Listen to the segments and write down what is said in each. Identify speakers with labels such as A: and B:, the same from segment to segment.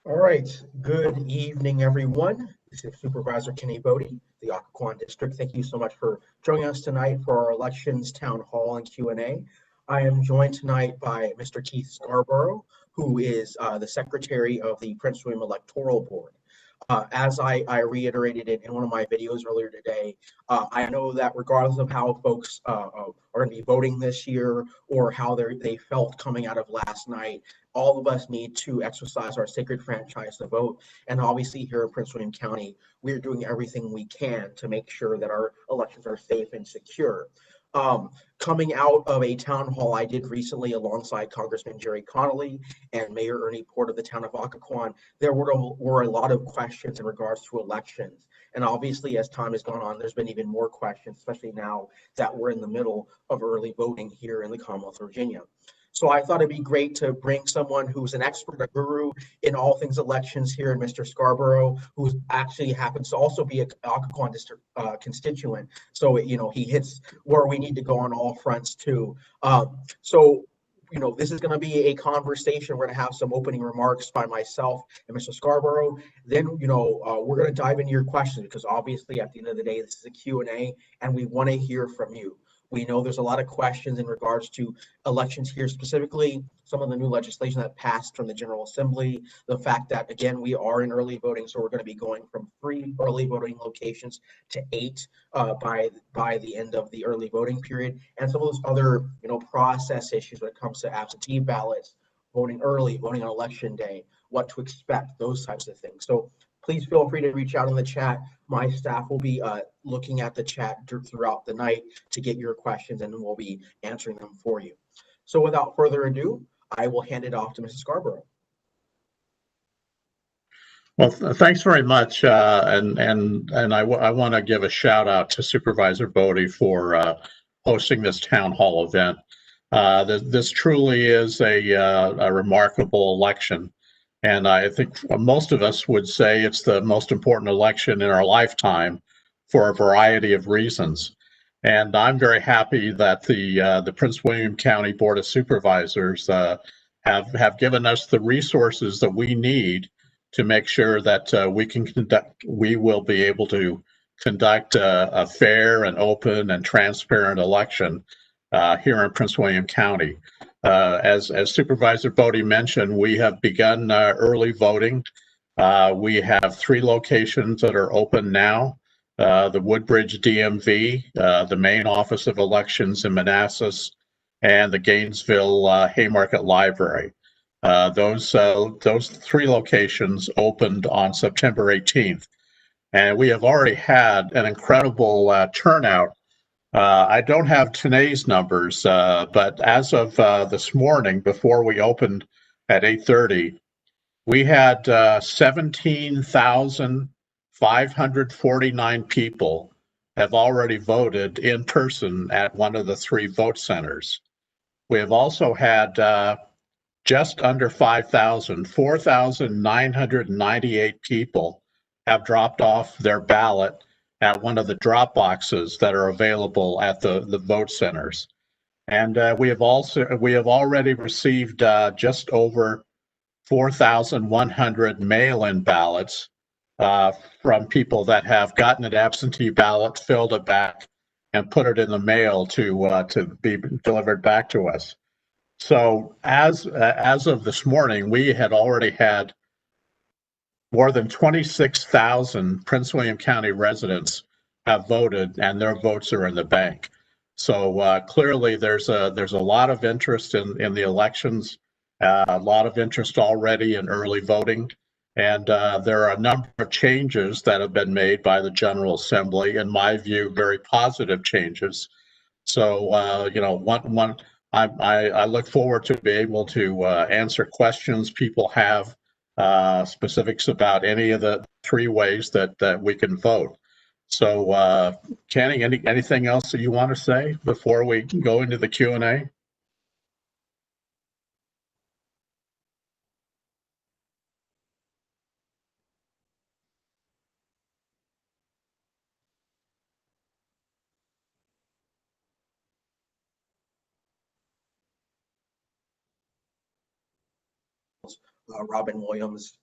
A: All right, good evening, everyone. This is Supervisor Kenny Boddye, the Occoquan District. Thank you so much for joining us tonight for our elections town hall and Q&A. I am joined tonight by Mr. Keith Scarborough, who is the Secretary of the Prince William Electoral Board. As I reiterated it in one of my videos earlier today, I know that regardless of how folks are going to be voting this year or how they felt coming out of last night, all of us need to exercise our sacred franchise to vote. And obviously here in Prince William County, we're doing everything we can to make sure that our elections are safe and secure. Coming out of a town hall I did recently alongside Congressman Jerry Connolly and Mayor Ernie Port of the town of Occoquan, there were a lot of questions in regards to elections. And obviously, as time has gone on, there's been even more questions, especially now that we're in the middle of early voting here in the Commonwealth of Virginia. So I thought it'd be great to bring someone who's an expert, a guru in all things elections here, in Mr. Scarborough, who actually happens to also be an Occoquan district constituent. So, he hits where we need to go on all fronts too. This is going to be a conversation. We're going to have some opening remarks by myself and Mr. Scarborough. Then, we're going to dive into your questions because obviously at the end of the day, this is a Q&A and we want to hear from you. We know there's a lot of questions in regards to elections here, specifically some of the new legislation that passed from the General Assembly, the fact that, again, we are in early voting, so we're going to be going from 3 early voting locations to 8 by the end of the early voting period, and some of those other, process issues when it comes to absentee ballots, voting early, voting on election day, what to expect, those types of things. So please feel free to reach out in the chat. My staff will be looking at the chat throughout the night to get your questions, and we'll be answering them for you. So without further ado, I will hand it off to Mrs. Scarborough.
B: Well, thanks very much, and I want to give a shout out to Supervisor Boddye for hosting this town hall event. This truly is a remarkable election. And I think most of us would say it's the most important election in our lifetime for a variety of reasons. And I'm very happy that the Prince William County Board of Supervisors have given us the resources that we need to make sure that we will be able to conduct a fair and open and transparent election here in Prince William County. As Supervisor Boddye mentioned, we have begun early voting. We have 3 locations that are open now. The Woodbridge DMV, the main office of elections in Manassas, and the Gainesville Haymarket Library. Those 3 locations opened on September 18th. And we have already had an incredible turnout. I don't have today's numbers, but as of this morning, before we opened at 8:30, we had 17,549 people have already voted in person at one of the 3 vote centers. We have also had just under 4,998 people have dropped off their ballot at one of the drop boxes that are available at the vote centers. And we have already received just over 4,100 mail-in ballots from people that have gotten an absentee ballot, filled it back, and put it in the mail to be delivered back to us. So as of this morning, we had already had more than 26,000 Prince William County residents have voted, and their votes are in the bank. So clearly, there's a lot of interest in the elections, a lot of interest already in early voting, and there are a number of changes that have been made by the General Assembly. In my view, very positive changes. So I look forward to be able to answer questions people have. Specifics about any of the 3 ways that we can vote. So, Kenny, anything else that you want to say before we go into the Q&A?
A: Robin Williams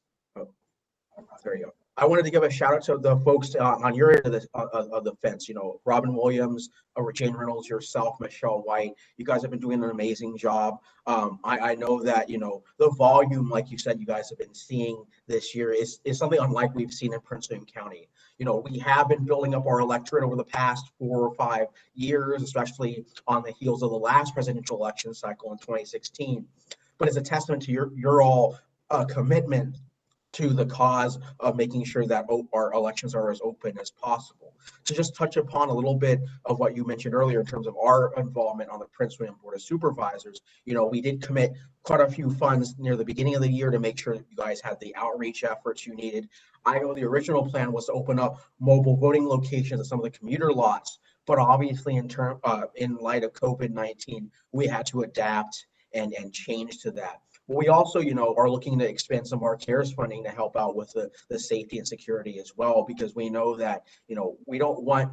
A: There you go. I wanted to give a shout out to the folks on your end of the fence. You know, Robin Williams, Jane Reynolds, yourself, Michelle White. You guys have been doing an amazing job. I know that the volume, like you said, you guys have been seeing this year is something unlike we've seen in Prince William County. We have been building up our electorate over the past 4 or 5 years, especially on the heels of the last presidential election cycle in 2016. But it's a testament to your all commitment to the cause of making sure that our elections are as open as possible. To just touch upon a little bit of what you mentioned earlier in terms of our involvement on the Prince William Board of Supervisors, we did commit quite a few funds near the beginning of the year to make sure that you guys had the outreach efforts you needed. I know the original plan was to open up mobile voting locations at some of the commuter lots, but obviously in light of COVID-19, we had to adapt and change to that. We also, are looking to expand some of our CARES funding to help out with the safety and security as well, because we know that, we don't want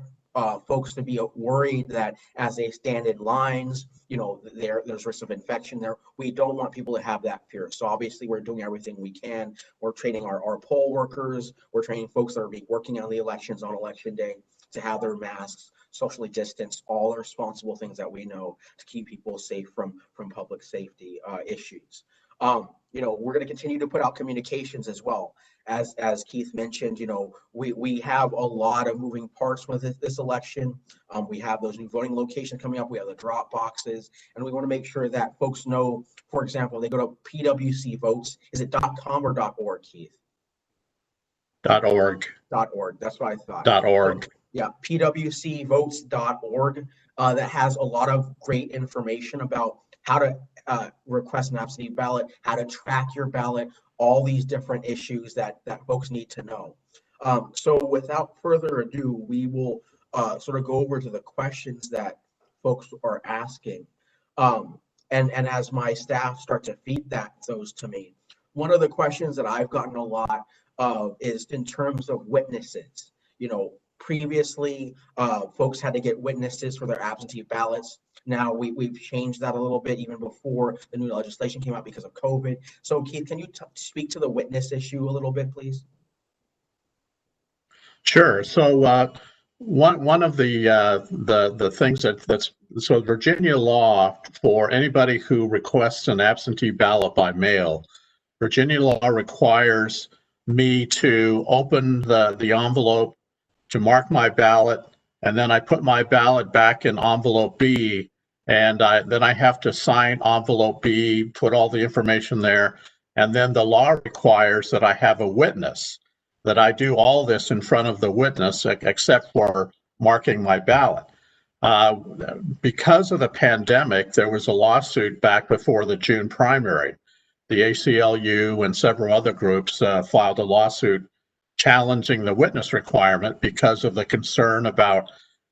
A: folks to be worried that as they stand in lines, there's risk of infection there. We don't want people to have that fear. So obviously we're doing everything we can. We're training our poll workers. We're training folks that are working on the elections on election day to have their masks, socially distanced, all the responsible things that we know to keep people safe from public safety issues. We're going to continue to put out communications as well. As Keith mentioned, we have a lot of moving parts with this election. We have those new voting locations coming up. We have the drop boxes, and we want to make sure that folks know, for example, they go to PWC Votes. Is it .com or .org, Keith?
B: .org.
A: .org. That's what I thought.
B: .org.
A: So, yeah, pwcvotes.org. That has a lot of great information about how to request an absentee ballot, how to track your ballot, all these different issues that folks need to know. So without further ado, we will sort of go over to the questions that folks are asking. And as my staff start to feed those to me, one of the questions that I've gotten a lot of is in terms of witnesses. Previously, folks had to get witnesses for their absentee ballots. Now we've changed that a little bit even before the new legislation came out because of COVID. So Keith, can you speak to the witness issue a little bit, please?
B: Sure. So one of the things that's so Virginia law for anybody who requests an absentee ballot by mail, Virginia law requires me to open the envelope, to mark my ballot, and then I put my ballot back in envelope B, and then I have to sign envelope B, put all the information there, and then the law requires that I have a witness, that I do all this in front of the witness except for marking my ballot. Because of the pandemic, there was a lawsuit back before the June primary. The ACLU and several other groups filed a lawsuit challenging the witness requirement because of the concern about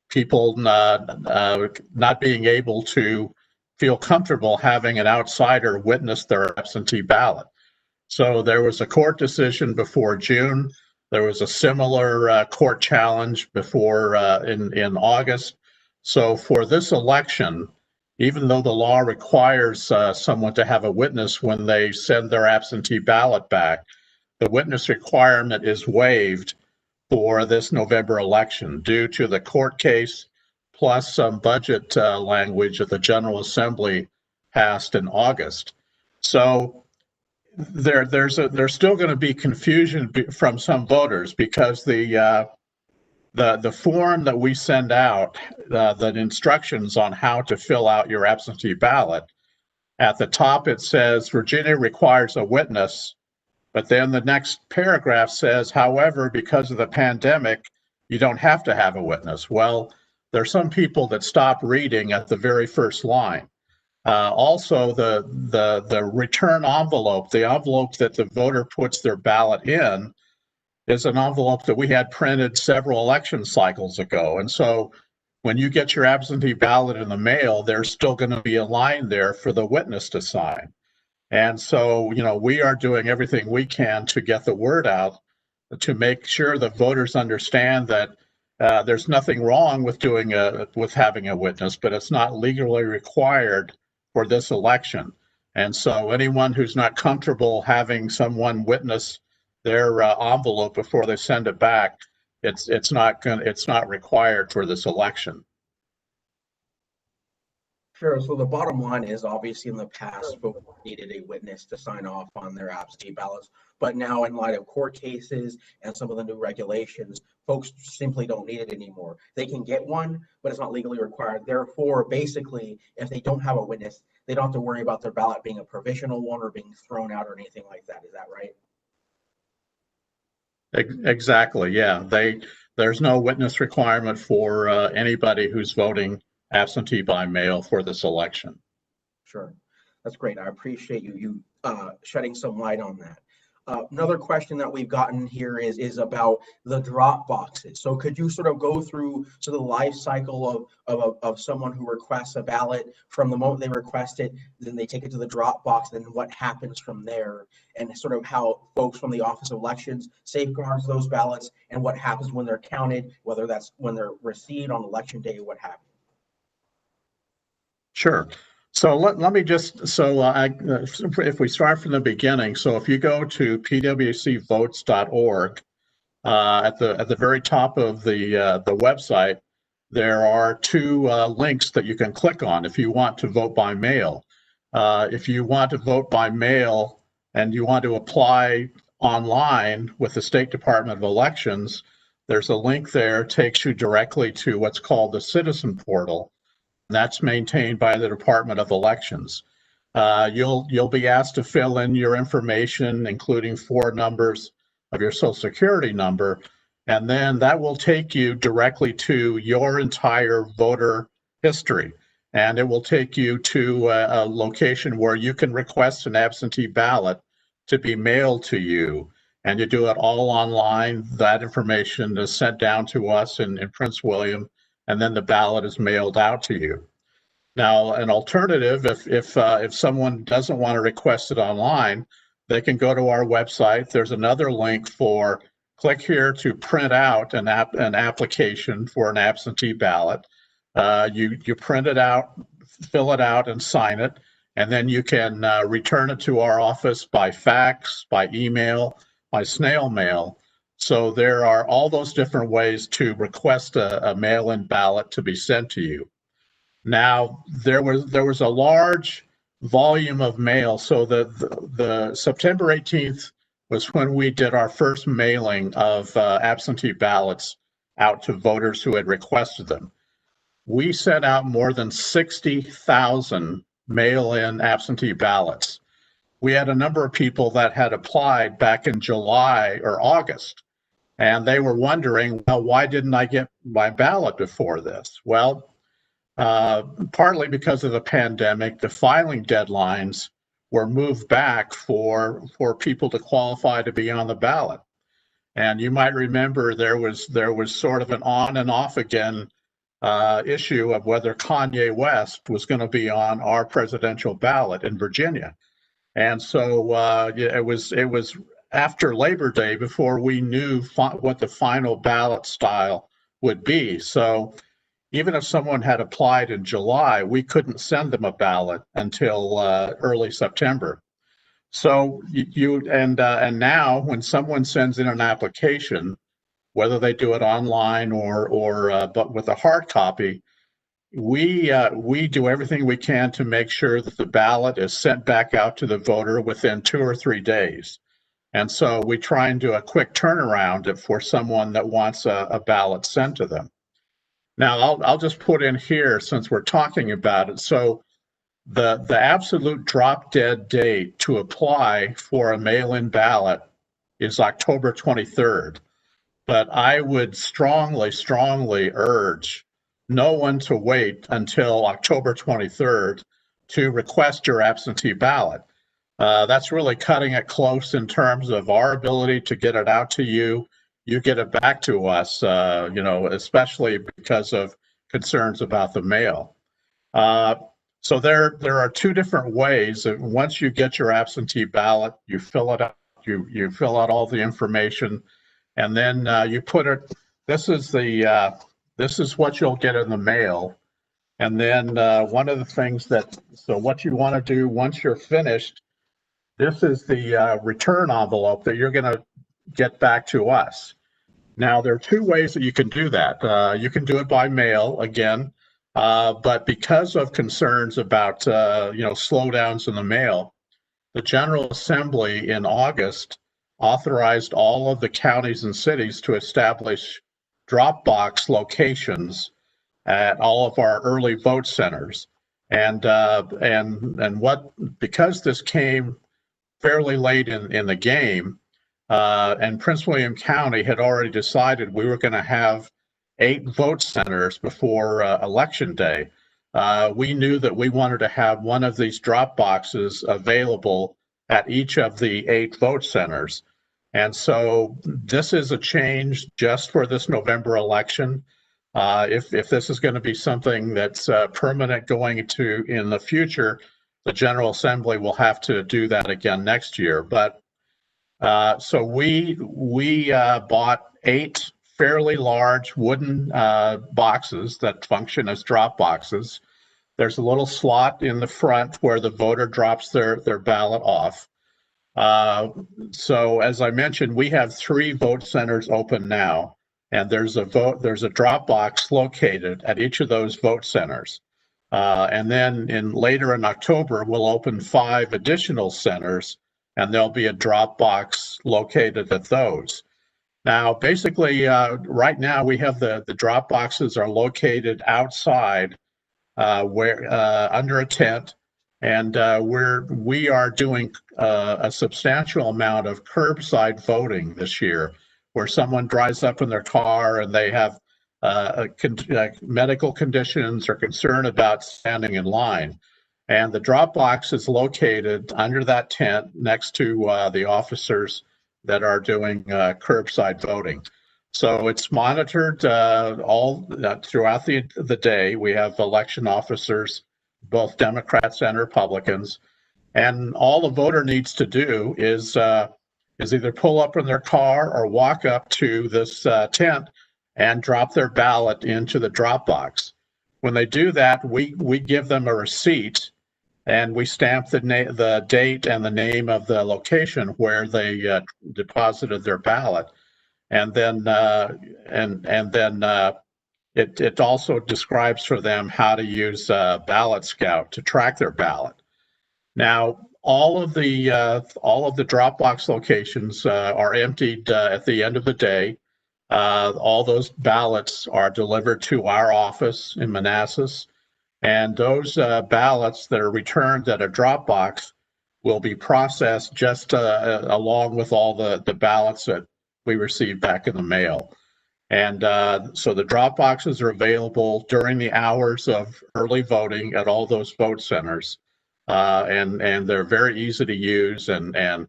B: people not being able to feel comfortable having an outsider witness their absentee ballot. So there was a court decision before June. There was a similar court challenge before in August. So for this election, even though the law requires someone to have a witness when they send their absentee ballot back, the witness requirement is waived for this November election due to the court case plus some budget language that the General Assembly passed in August. So there's still going to be confusion from some voters because the form that we send out, the instructions on how to fill out your absentee ballot, at the top it says Virginia requires a witness. But then the next paragraph says, however, because of the pandemic, you don't have to have a witness. Well, there are some people that stop reading at the very first line. Also, the return envelope, the envelope that the voter puts their ballot in, is an envelope that we had printed several election cycles ago. And so when you get your absentee ballot in the mail, there's still going to be a line there for the witness to sign. And so, we are doing everything we can to get the word out to make sure that voters understand that there's nothing wrong with having a witness, but it's not legally required for this election. And so anyone who's not comfortable having someone witness their envelope before they send it back, it's not required for this election.
A: Sure. So the bottom line is, obviously in the past, folks needed a witness to sign off on their absentee ballots. But now, in light of court cases and some of the new regulations, folks simply don't need it anymore. They can get one, but it's not legally required. Therefore, basically, if they don't have a witness, they don't have to worry about their ballot being a provisional one or being thrown out or anything like that. Is that right?
B: Exactly. Yeah. There's no witness requirement for anybody who's voting absentee by mail for this election.
A: Sure. That's great. I appreciate you shedding some light on that. Another question that we've gotten here is about the drop boxes. So could you sort of go through the life cycle of someone who requests a ballot from the moment they request it, then they take it to the drop box, then what happens from there, and sort of how folks from the Office of Elections safeguards those ballots, and what happens when they're counted, whether that's when they're received on election day, what happens?
B: Sure. So let me just, if we start from the beginning, so if you go to pwcvotes.org, at the very top of the website, there are two links that you can click on if you want to vote by mail. If you want to vote by mail and you want to apply online with the State Department of Elections, there's a link there, takes you directly to what's called the Citizen Portal. That's maintained by the Department of Elections. You'll be asked to fill in your information, including 4 numbers of your Social Security number, and then that will take you directly to your entire voter history. And it will take you to a location where you can request an absentee ballot to be mailed to you. And you do it all online. That information is sent down to us in Prince William, and then the ballot is mailed out to you. Now, an alternative, if someone doesn't want to request it online, they can go to our website. There's another link for click here to print out an application for an absentee ballot. You print it out, fill it out, and sign it, and then you can return it to our office by fax, by email, by snail mail. So there are all those different ways to request a mail-in ballot to be sent to you. Now, there was a large volume of mail. So the September 18th was when we did our first mailing of absentee ballots out to voters who had requested them. We sent out more than 60,000 mail-in absentee ballots. We had a number of people that had applied back in July or August, and they were wondering, well, why didn't I get my ballot before this? Well, partly because of the pandemic, the filing deadlines were moved back for people to qualify to be on the ballot. And you might remember there was sort of an on and off again issue of whether Kanye West was going to be on our presidential ballot in Virginia. And so it was after Labor Day before we knew what the final ballot style would be. So even if someone had applied in July, we couldn't send them a ballot until early September. So and now when someone sends in an application, whether they do it online or but with a hard copy, we do everything we can to make sure that the ballot is sent back out to the voter within 2 or 3 days. And so we try and do a quick turnaround for someone that wants a ballot sent to them. Now, I'll just put in here, since we're talking about it, so the absolute drop dead date to apply for a mail-in ballot is October 23rd. But I would strongly urge no one to wait until October 23rd to request your absentee ballot. That's really cutting it close in terms of our ability to get it out to you. You get it back to us, especially because of concerns about the mail. So there are 2 different ways. Once you get your absentee ballot, you fill it out, you fill out all the information, and then you put it. This is what you'll get in the mail. And then one of the things so what you want to do once you're finished, this is the return envelope that you're going to get back to us. Now, there are two ways that you can do that. You can do it by mail again, but because of concerns about slowdowns in the mail, the General Assembly in August authorized all of the counties and cities to establish Dropbox locations at all of our early vote centers. And because this came fairly late in the game, and Prince William County had already decided we were going to have 8 vote centers before Election Day. We knew that we wanted to have one of these drop boxes available at each of the 8 vote centers. And so this is a change just for this November election. If this is going to be something that's permanent going into in the future, the General Assembly will have to do that again next year. But so we bought 8 fairly large wooden boxes that function as drop boxes. There's a little slot in the front where the voter drops their ballot off. So as I mentioned, we have 3 vote centers open now, and there's a drop box located at each of those vote centers. And then later in October, we'll open 5 additional centers, and there'll be a drop box located at those. Now, basically, right now we have the drop boxes are located outside under a tent, and we are doing a substantial amount of curbside voting this year, where someone drives up in their car and they have medical conditions or concern about standing in line. And the drop box is located under that tent next to the officers that are doing curbside voting. So it's monitored all throughout the day. We have election officers, both Democrats and Republicans, and all the voter needs to do is either pull up in their car or walk up to this tent and drop their ballot into the drop box. When they do that, we give them a receipt, and we stamp the date and the name of the location where they deposited their ballot. And then it also describes for them how to use Ballot Scout to track their ballot. Now, all of the Dropbox locations are emptied at the end of the day. All those ballots are delivered to our office in Manassas, and those ballots that are returned at a Dropbox will be processed just along with all the ballots that we received back in the mail. And so the drop boxes are available during the hours of early voting at all those vote centers. And they're very easy to use. And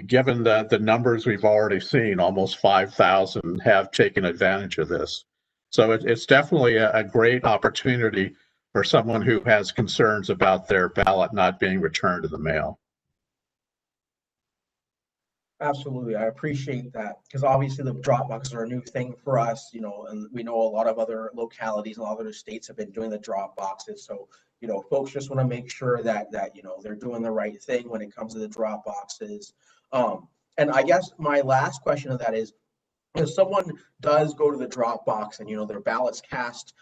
B: given the numbers we've already seen, almost 5,000 have taken advantage of this. So it's definitely a great opportunity for someone who has concerns about their ballot not being returned in the mail.
A: Absolutely. I appreciate that, because obviously the drop boxes are a new thing for us, and we know a lot of other localities, a lot of other states have been doing the drop boxes. So, folks just want to make sure that they're doing the right thing when it comes to the drop boxes. And I guess my last question of that is, if someone does go to the drop box and, their ballot's cast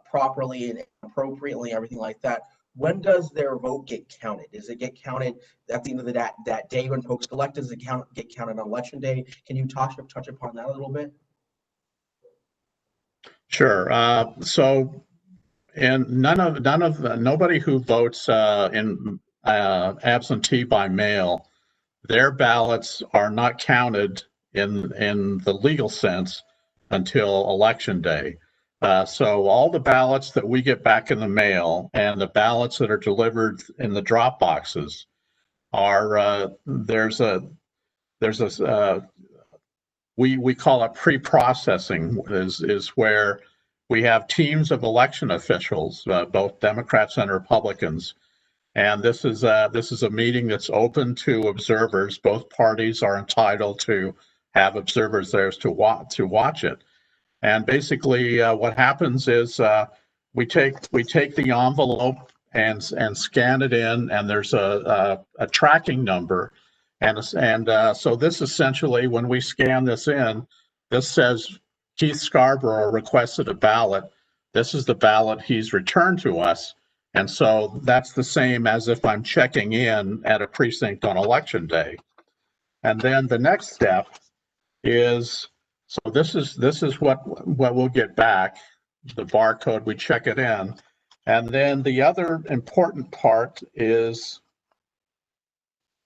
A: properly and appropriately, everything like that, when does their vote get counted? Does it get counted at the end of that day when folks collect? Does it get counted on election day? Can you touch upon that a little bit?
B: Sure. So, and nobody who votes in absentee by mail, their ballots are not counted in the legal sense until election day. So all the ballots that we get back in the mail and the ballots that are delivered in the drop boxes are we call it pre-processing, is where we have teams of election officials, both Democrats and Republicans, and this is a meeting that's open to observers. Both parties are entitled to have observers there to watch it. And basically, what happens is we take the envelope and scan it in, and there's a tracking number, So this essentially, when we scan this in, this says Keith Scarborough requested a ballot. This is the ballot he's returned to us. And so that's the same as if I'm checking in at a precinct on election day. And then the next step is, so this is what we'll get back, the barcode, we check it in. And then the other important part is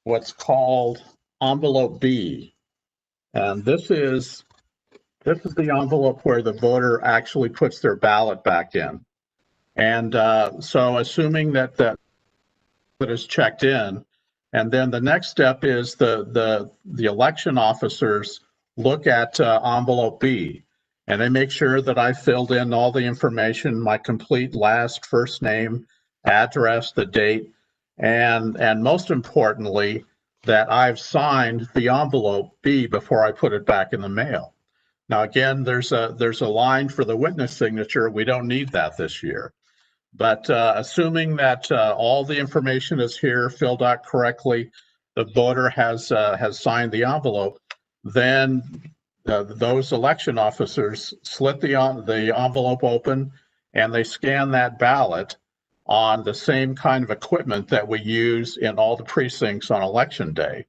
B: what's called envelope B. And this is the envelope where the voter actually puts their ballot back in. And so assuming that is checked in, and then the next step is the election officers look at envelope B, and they make sure that I filled in all the information, my complete last, first name, address, the date, and most importantly, that I've signed the envelope B before I put it back in the mail. Now, again, there's a line for the witness signature. We don't need that this year. But assuming that all the information is here, filled out correctly, the voter has signed the envelope, then those election officers slit the envelope open, and they scan that ballot on the same kind of equipment that we use in all the precincts on election day.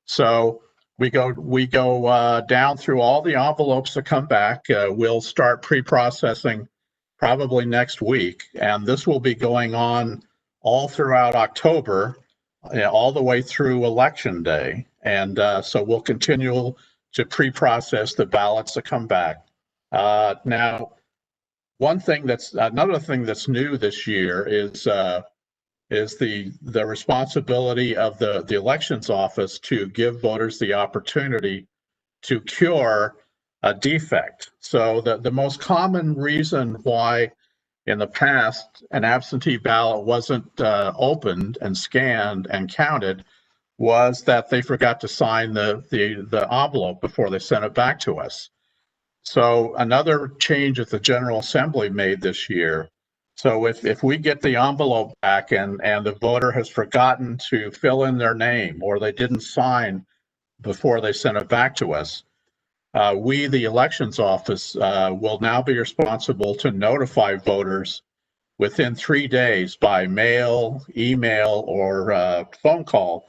B: So we go down through all the envelopes that come back. We'll start pre-processing probably next week, and this will be going on all throughout October, all the way through election day. And so we'll continue to pre-process the ballots that come back. Now, another thing that's new this year is the responsibility of the elections office to give voters the opportunity to cure a defect. So the most common reason why in the past an absentee ballot wasn't opened and scanned and counted was that they forgot to sign the envelope before they sent it back to us. So another change that the General Assembly made this year, so if we get the envelope back and the voter has forgotten to fill in their name or they didn't sign before they sent it back to us, we, the elections office, will now be responsible to notify voters within 3 days by mail, email, or phone call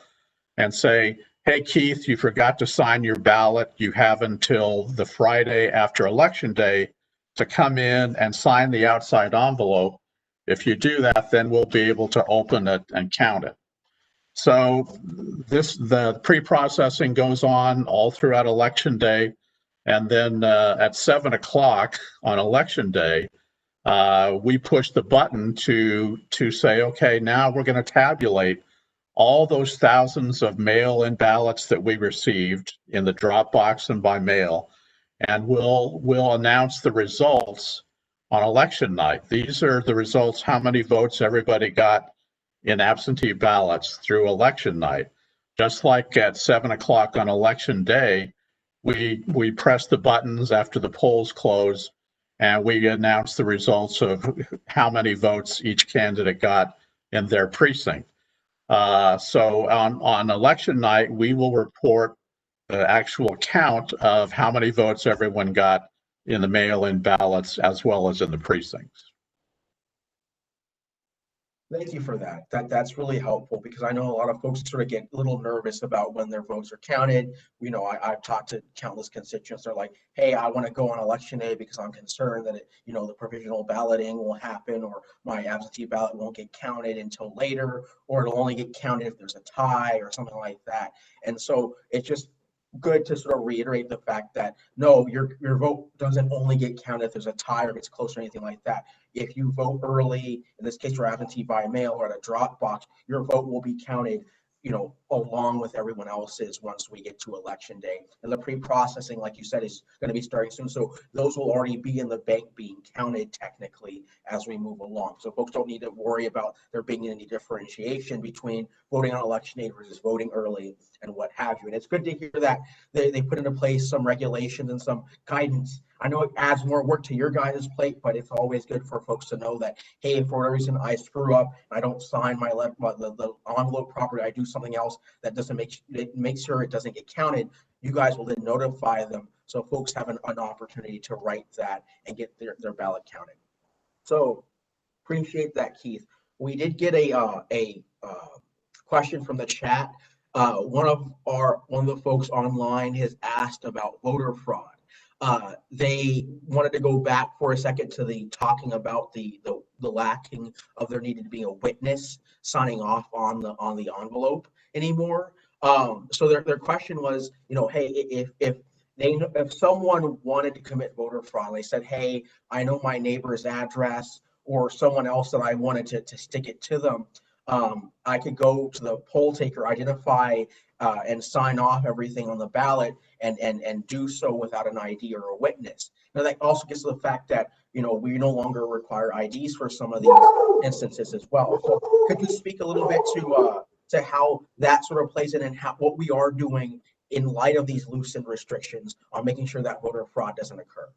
B: and say, hey, Keith, you forgot to sign your ballot. You have until the Friday after election day to come in and sign the outside envelope. If you do that, then we'll be able to open it and count it. So the pre-processing goes on all throughout election day. And then at 7 o'clock on election day, we push the button to say, okay, now we're going to tabulate all those thousands of mail-in ballots that we received in the drop box and by mail, and we'll announce the results on election night. These are the results, how many votes everybody got in absentee ballots through election night. Just like at 7 o'clock on election day, we press the buttons after the polls close, and we announce the results of how many votes each candidate got in their precinct. So on election night, we will report the actual count of how many votes everyone got in the mail-in ballots as well as in the precincts.
A: Thank you for that. That's really helpful, because I know a lot of folks sort of get a little nervous about when their votes are counted. You know, I've talked to countless constituents. They're like, hey, I want to go on election day because I'm concerned that the provisional balloting will happen, or my absentee ballot won't get counted until later, or it'll only get counted if there's a tie or something like that. And so it's just good to sort of reiterate the fact that no, your vote doesn't only get counted if there's a tie or gets close or anything like that. If you vote early, in this case, you're absentee by mail or at a drop box, your vote will be counted, along with everyone else's once we get to election day. And the pre-processing, like you said, is going to be starting soon. So those will already be in the bank being counted technically as we move along. So folks don't need to worry about there being any differentiation between voting on election day versus voting early and what have you. And it's good to hear that they put into place some regulations and some guidance. I know it adds more work to your guys' plate, but it's always good for folks to know that, hey, if for whatever reason I screw up and I don't sign the envelope properly, I do something else that doesn't make sure it doesn't get counted, you guys will then notify them so folks have an opportunity to write that and get their ballot counted. So appreciate that, Keith. We did get a question from the chat. One of the folks online has asked about voter fraud. They wanted to go back for a second to the talking about the lacking of there needed to be a witness signing off on the envelope anymore. So their question was, hey, if someone wanted to commit voter fraud, they said, hey, I know my neighbor's address or someone else that I wanted to stick it to them, I could go to the poll taker, identify and sign off everything on the ballot and do so without an ID or a witness. Now that also gets to the fact that, we no longer require IDs for some of these instances as well. So could you speak a little bit to how that sort of plays in and what we are doing in light of these loosened restrictions on making sure that voter fraud doesn't occur?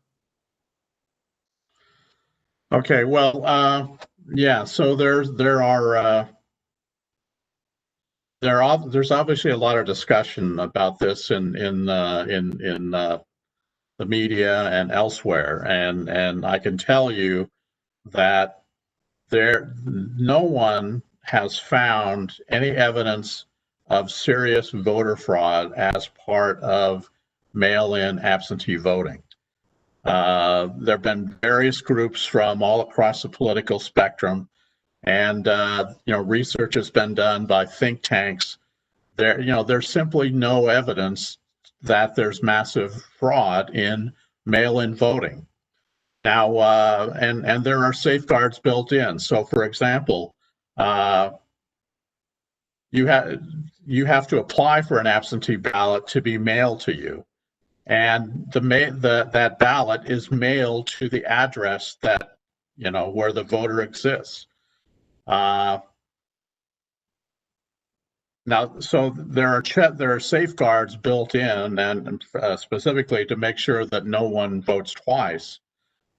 B: Okay, well, yeah, so there's obviously a lot of discussion about this in the media and elsewhere, and I can tell you that no one has found any evidence of serious voter fraud as part of mail-in absentee voting. There have been various groups from all across the political spectrum, and research has been done by think tanks. There's simply no evidence that there's massive fraud in mail-in voting. Now, and there are safeguards built in. So, for example, you have to apply for an absentee ballot to be mailed to you, and that ballot is mailed to the address that where the voter exists. Now, so there are safeguards built in, and specifically to make sure that no one votes twice.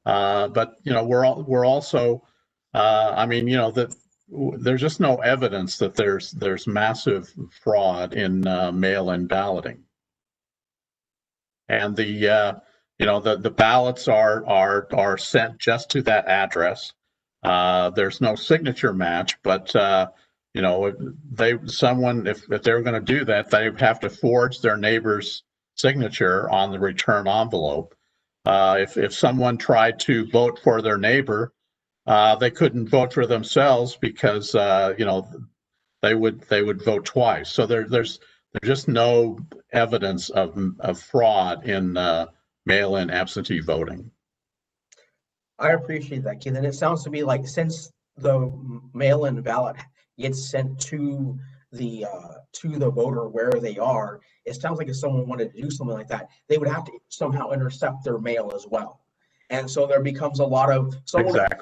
B: But we're also, that there's just no evidence that there's massive fraud in mail-in balloting, and the ballots are sent just to that address. There's no signature match, but if they're going to do that, they have to forge their neighbor's signature on the return envelope. If someone tried to vote for their neighbor, they couldn't vote for themselves because they would vote twice. So there's just no evidence of fraud in mail-in absentee voting.
A: I appreciate that, Keith. And it sounds to me like since the mail-in ballot gets sent to the voter where they are, it sounds like if someone wanted to do something like that, they would have to somehow intercept their mail as well. And so there becomes a lot of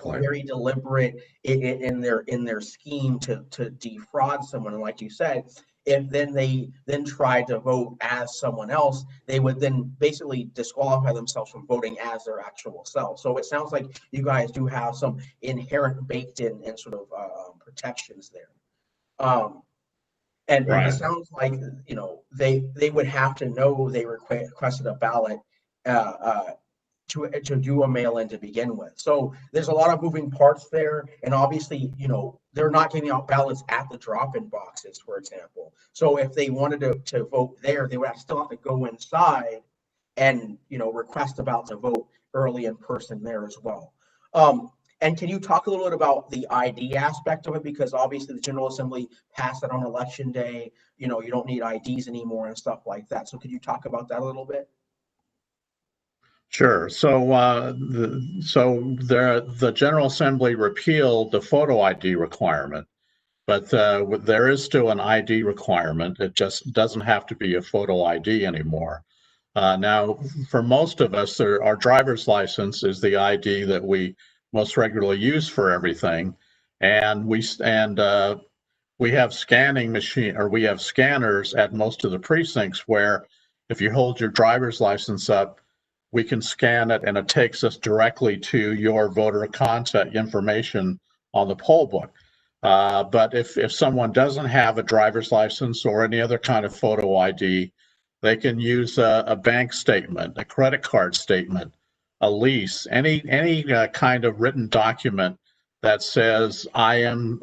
A: very deliberate in their scheme to defraud someone. And like you said, if they tried to vote as someone else, they would then basically disqualify themselves from voting as their actual self. So it sounds like you guys do have some inherent baked in and sort of protections there. And it sounds like they would have to know they requested a ballot to do a mail-in to begin with. So there's a lot of moving parts there, and obviously they're not giving out ballots at the drop-in boxes, for example. So if they wanted to vote there, they would still have to go inside and request a ballot to vote early in person there as well. And can you talk a little bit about the ID aspect of it? Because obviously the General Assembly passed that on election day. You don't need IDs anymore and stuff like that. So could you talk about that a little bit?
B: Sure. So the General Assembly repealed the photo ID requirement, but there is still an ID requirement. It just doesn't have to be a photo ID anymore. Now, for most of us, our driver's license is the ID that we most regularly use for everything, and we have we have scanners at most of the precincts where if you hold your driver's license up, we can scan it and it takes us directly to your voter contact information on the poll book. But if someone doesn't have a driver's license or any other kind of photo ID, they can use a bank statement, a credit card statement, a lease, any kind of written document that says I am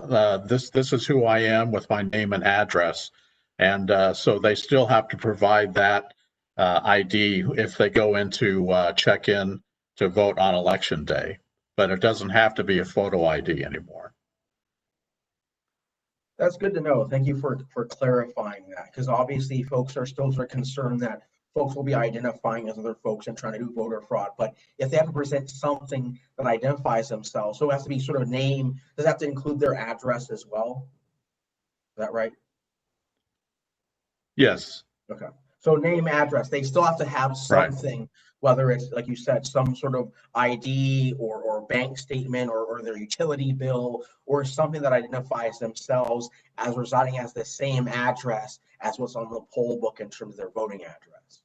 B: this is who I am with my name and address, and so they still have to provide that ID if they go into check in to vote on election day, but it doesn't have to be a photo ID anymore.
A: That's good to know. Thank you for clarifying that, because obviously folks are still sort of concerned that folks will be identifying as other folks and trying to do voter fraud. But if they have to present something that identifies themselves, so it has to be sort of name, does it have to include their address as well? Is that right?
B: Yes.
A: Okay. So name, address, they still have to have something, right, whether it's, like you said, some sort of ID or bank statement or their utility bill or something that identifies themselves as residing as the same address as what's on the poll book in terms of their voting address.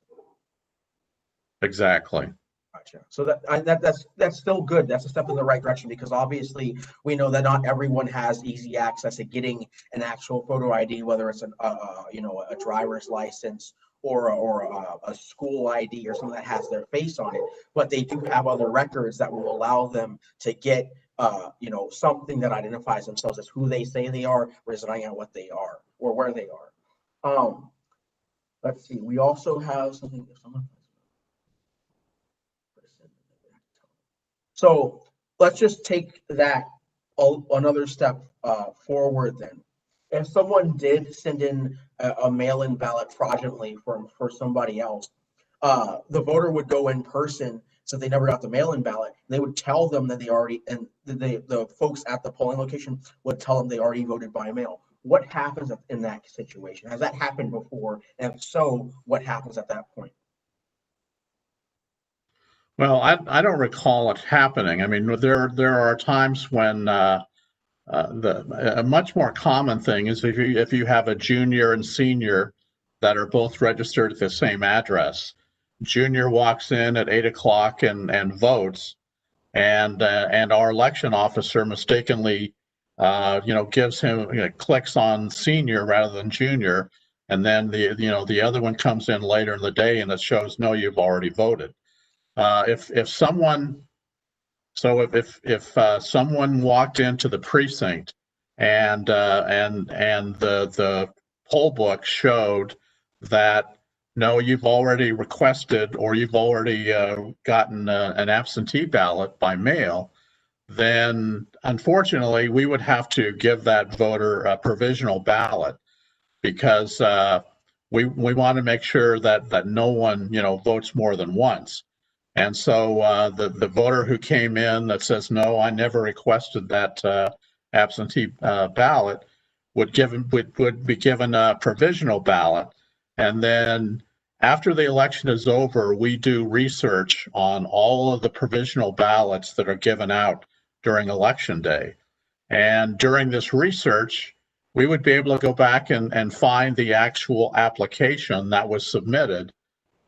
B: Exactly.
A: Gotcha. So that's still good. That's a step in the right direction, because obviously we know that not everyone has easy access to getting an actual photo ID, whether it's a driver's license or a school ID or something that has their face on it. But they do have other records that will allow them to get something that identifies themselves as who they say they are, residing at what they are or where they are. Let's see. We also have something. So let's just take that another step forward then. If someone did send in a mail-in ballot fraudulently for somebody else, the voter would go in person, so they never got the mail-in ballot. They would tell them that they already, and the folks at the polling location would tell them they already voted by mail. What happens in that situation? Has that happened before? And if so, what happens at that point?
B: Well, I don't recall it happening. I mean, there are times when a much more common thing is if you have a junior and senior that are both registered at the same address. Junior walks in at 8 o'clock and votes, and our election officer mistakenly gives him, clicks on senior rather than junior, and then the other one comes in later in the day and it shows no, you've already voted. If someone walked into the precinct and the poll book showed that no, you've already requested or you've already gotten an absentee ballot by mail, then unfortunately we would have to give that voter a provisional ballot, because we want to make sure that no one votes more than once. And so the voter who came in that says, no, I never requested that absentee ballot would be given a provisional ballot. And then after the election is over, we do research on all of the provisional ballots that are given out during election day. And during this research, we would be able to go back and find the actual application that was submitted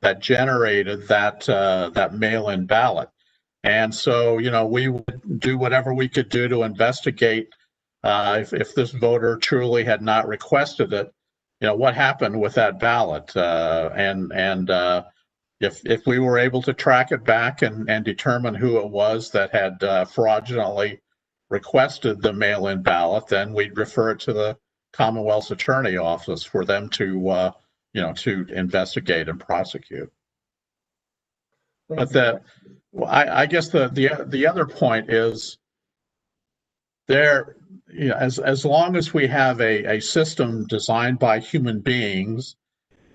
B: that generated that mail-in ballot. And so, we would do whatever we could do to investigate if this voter truly had not requested it, what happened with that ballot. If we were able to track it back and determine who it was that had fraudulently requested the mail-in ballot, then we'd refer it to the Commonwealth's Attorney Office for them to to investigate and prosecute. But I guess the other point is there, as long as we have a system designed by human beings,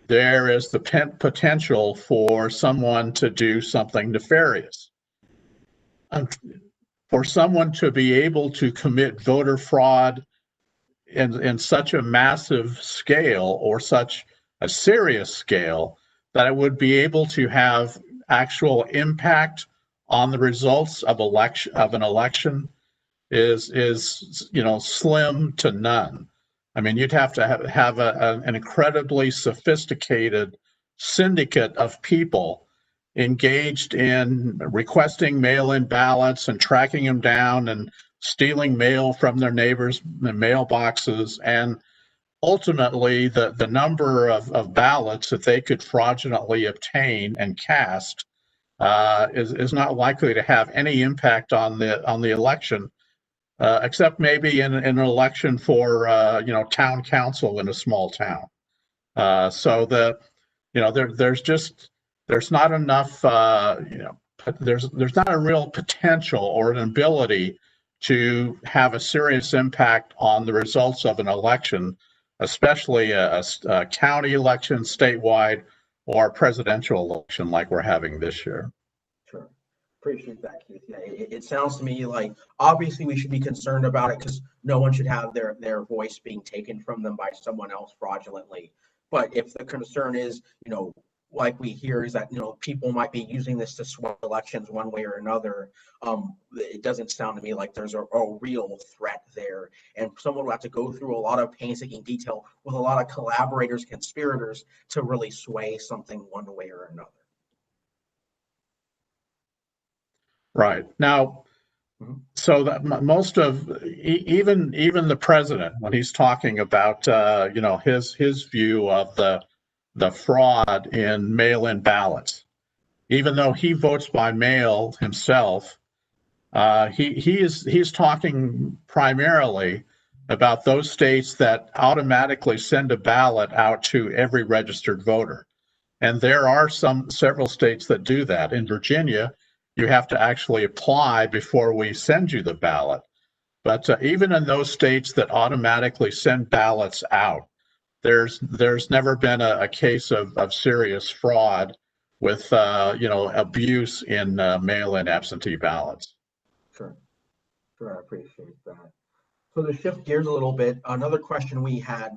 B: there is the potential for someone to do something nefarious. For someone to be able to commit voter fraud in such a massive scale or such a serious scale that it would be able to have actual impact on the results of an election is slim to none. I mean, you'd have to have an incredibly sophisticated syndicate of people engaged in requesting mail-in ballots and tracking them down and stealing mail from their neighbors' mailboxes, and ultimately the number of ballots that they could fraudulently obtain and cast is not likely to have any impact on the election, except maybe in an election for town council in a small town. So there's not enough there's not a real potential or an ability to have a serious impact on the results of an election, especially a county election, statewide, or presidential election like we're having this year.
A: Sure. Appreciate that, Keith. Yeah, it sounds to me like obviously we should be concerned about it because no one should have their voice being taken from them by someone else fraudulently. But if the concern is, like we hear, is that people might be using this to sway elections one way or another, it doesn't sound to me like there's a real threat there, and someone will have to go through a lot of painstaking detail with a lot of collaborators, conspirators to really sway something one way or another.
B: Right. Now, so that most of even the president, when he's talking about his view of the fraud in mail-in ballots, even though he votes by mail himself, he's talking primarily about those states that automatically send a ballot out to every registered voter, and there are several states that do that. In Virginia, you have to actually apply before we send you the ballot. But even in those states that automatically send ballots out, there's never been a case of serious fraud with abuse in mail-in absentee ballots.
A: Sure, I appreciate that. So to shift gears a little bit, another question we had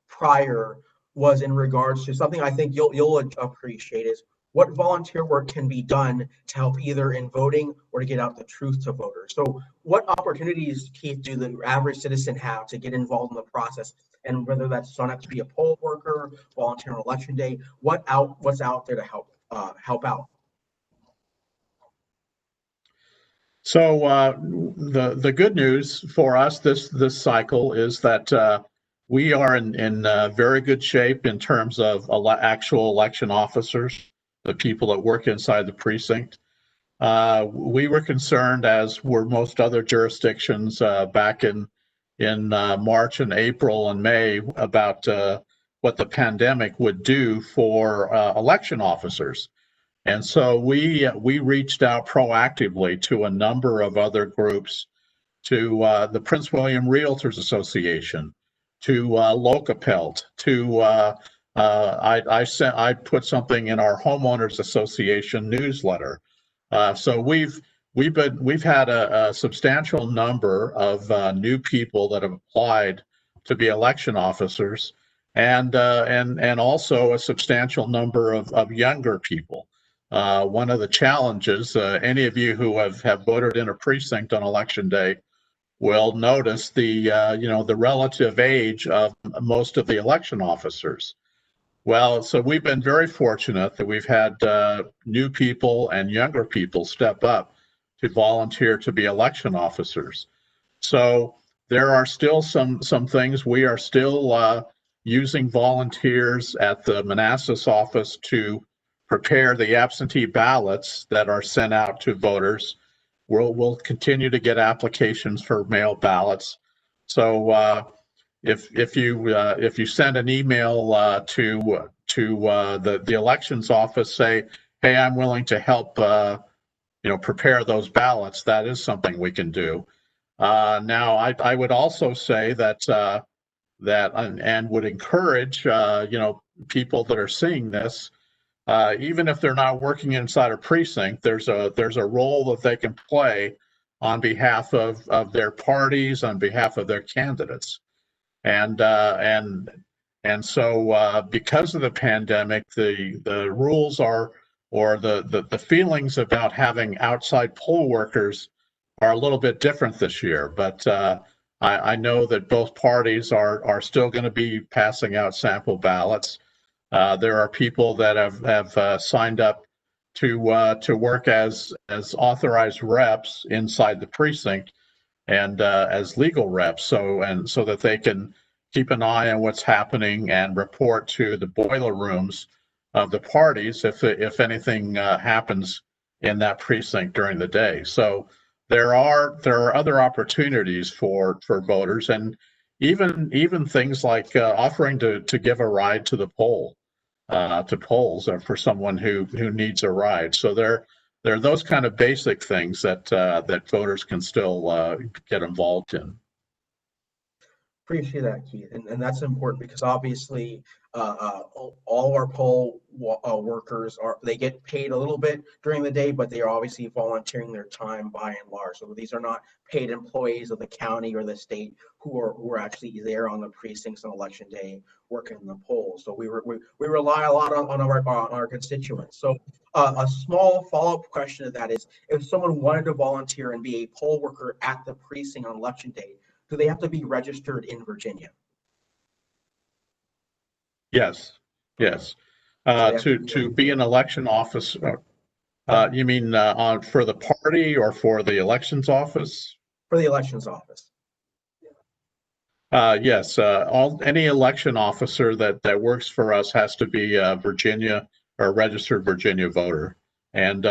A: prior was in regards to something I think you'll appreciate is what volunteer work can be done to help either in voting or to get out the truth to voters. So what opportunities, Keith, do the average citizen have to get involved in the process? And whether that's sign up to be a poll worker, volunteer on election day, what's out there to help out?
B: So the good news for us this cycle is that we are in very good shape in terms of actual election officers, the people that work inside the precinct. We were concerned, as were most other jurisdictions, back in March and April and May, about what the pandemic would do for election officers. And so we reached out proactively to a number of other groups, to the Prince William Realtors Association, to Locapelt, to I put something in our Homeowners Association newsletter. So we've had a substantial number of new people that have applied to be election officers, and also a substantial number of younger people. One of the challenges, any of you who have voted in a precinct on election day will notice the relative age of most of the election officers. Well, so we've been very fortunate that we've had new people and younger people step up to volunteer to be election officers. So there are still some things. We are still using volunteers at the Manassas office to prepare the absentee ballots that are sent out to voters. We'll continue to get applications for mail ballots. So if you send an email to the elections office, say, hey, I'm willing to help prepare those ballots, that is something we can do. Now I would also say that and would encourage people that are seeing this, even if they're not working inside a precinct, there's a role that they can play on behalf of their parties, on behalf of their candidates. And so because of the pandemic, the rules are, or the feelings about having outside poll workers are a little bit different this year. But I know that both parties are still going to be passing out sample ballots. There are people that have signed up to work as authorized reps inside the precinct, and as legal reps, so that they can keep an eye on what's happening and report to the boiler rooms of the parties if anything happens in that precinct during the day. So there are other opportunities for voters, and even things like offering to give a ride to the poll, to polls, for someone who needs a ride. So there are those kind of basic things that voters can still get involved in.
A: Appreciate that, Keith, and that's important because obviously all of our poll workers they get paid a little bit during the day, but they are obviously volunteering their time by and large. So these are not paid employees of the county or the state who are actually there on the precincts on election day working in the polls. So we rely a lot on our constituents. So a small follow-up question to that is, if someone wanted to volunteer and be a poll worker at the precinct on election day, do they have to be registered in Virginia?
B: Yes. To be an election officer, you mean for the party or for the elections office?
A: For the elections office.
B: Yes. Any election officer that works for us has to be a Virginia or a registered Virginia voter, and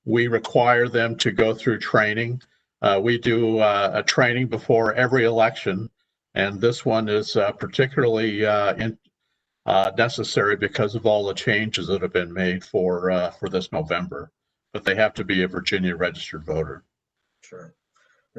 B: we require them to go through training. We do a training before every election, and this one is particularly necessary because of all the changes that have been made for this November. But they have to be a Virginia registered voter.
A: Sure.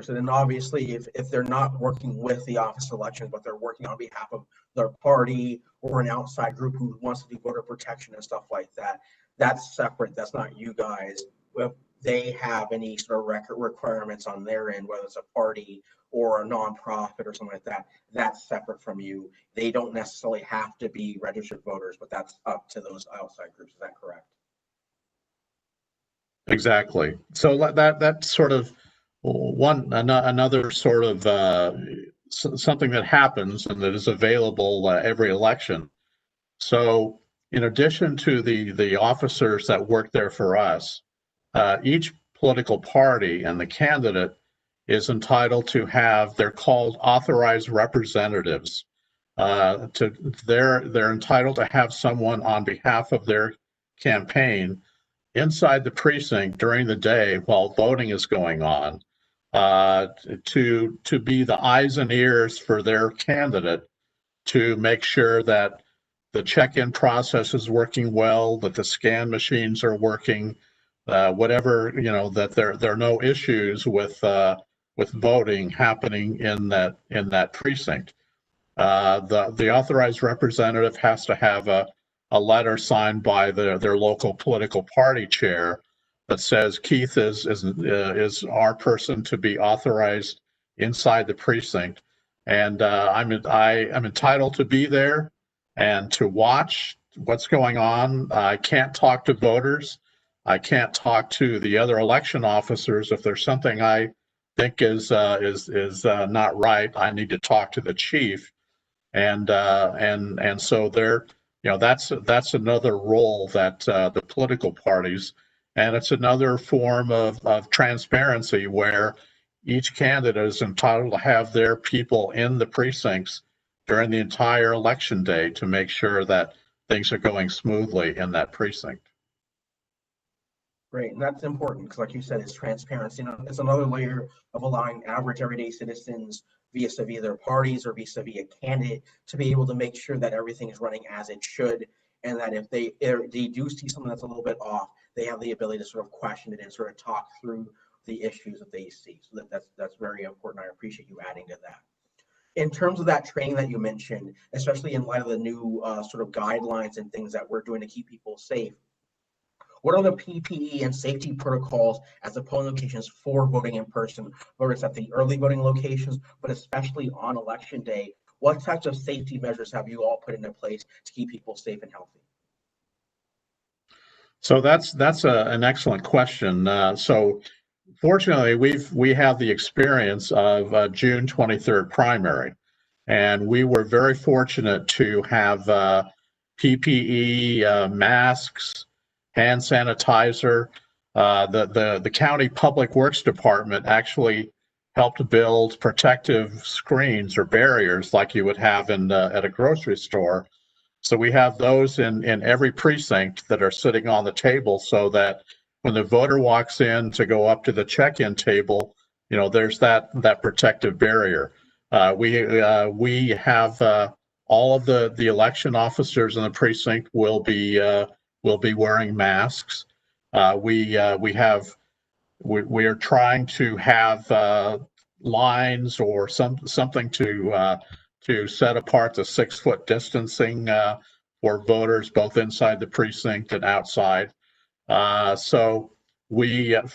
A: And obviously, if they're not working with the office of elections, but they're working on behalf of their party or an outside group who wants to do voter protection and stuff like that, that's separate. That's not you guys. If they have any sort of record requirements on their end, whether it's a party or a nonprofit or something like that, that's separate from you. They don't necessarily have to be registered voters, but that's up to those outside groups. Is that correct?
B: Exactly. So that's sort of another sort of something that happens and that is available every election. So in addition to the officers that work there for us, each political party and the candidate is entitled to have, they're called authorized representatives. They're entitled to have someone on behalf of their campaign inside the precinct during the day while voting is going on, to be the eyes and ears for their candidate, to make sure that the check-in process is working well, that the scan machines are working, whatever, that there are no issues with voting happening in that precinct. The authorized representative has to have a letter signed by their local political party chair that says Keith is our person to be authorized inside the precinct, and I'm entitled to be there and to watch what's going on. I can't talk to voters. I can't talk to the other election officers. If there's something I think is not right, I need to talk to the chief, and so there, that's another role that the political parties, and it's another form of transparency where each candidate is entitled to have their people in the precincts during the entire election day to make sure that things are going smoothly in that precinct.
A: Great, and that's important because, like you said, it's transparency. It's another layer of allowing average everyday citizens vis-a-vis their parties or vis-a-vis a candidate to be able to make sure that everything is running as it should, and that if they do see something that's a little bit off, they have the ability to sort of question it and sort of talk through the issues that they see. So that's very important. I appreciate you adding to that. In terms of that training that you mentioned, especially in light of the new sort of guidelines and things that we're doing to keep people safe, what are the PPE and safety protocols at the polling locations for voting in person, whether it's at the early voting locations, but especially on election day? What types of safety measures have you all put into place to keep people safe and healthy?
B: So that's an excellent question. So fortunately, we have the experience of June 23rd primary, and we were very fortunate to have PPE, masks, hand sanitizer. The county public works department actually helped build protective screens or barriers like you would have in at a grocery store. So we have those in every precinct that are sitting on the table so that when the voter walks in to go up to the check-in table, there's that protective barrier. We have all of the election officers in the precinct will be wearing masks. We are trying to have lines or something to set apart the 6-foot distancing for voters both inside the precinct and outside. So we have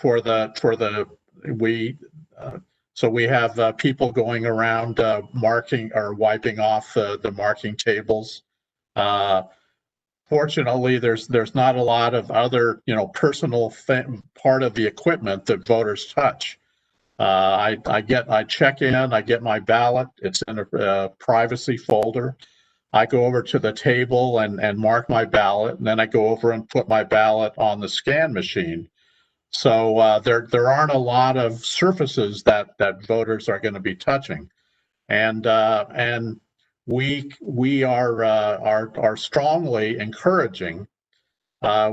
B: people going around marking or wiping off the marking tables. Fortunately, there's not a lot of other personal part of the equipment that voters touch. I check in, I get my ballot. It's in a privacy folder. I go over to the table and mark my ballot, and then I go over and put my ballot on the scan machine. So there aren't a lot of surfaces that voters are going to be touching, and we are strongly encouraging.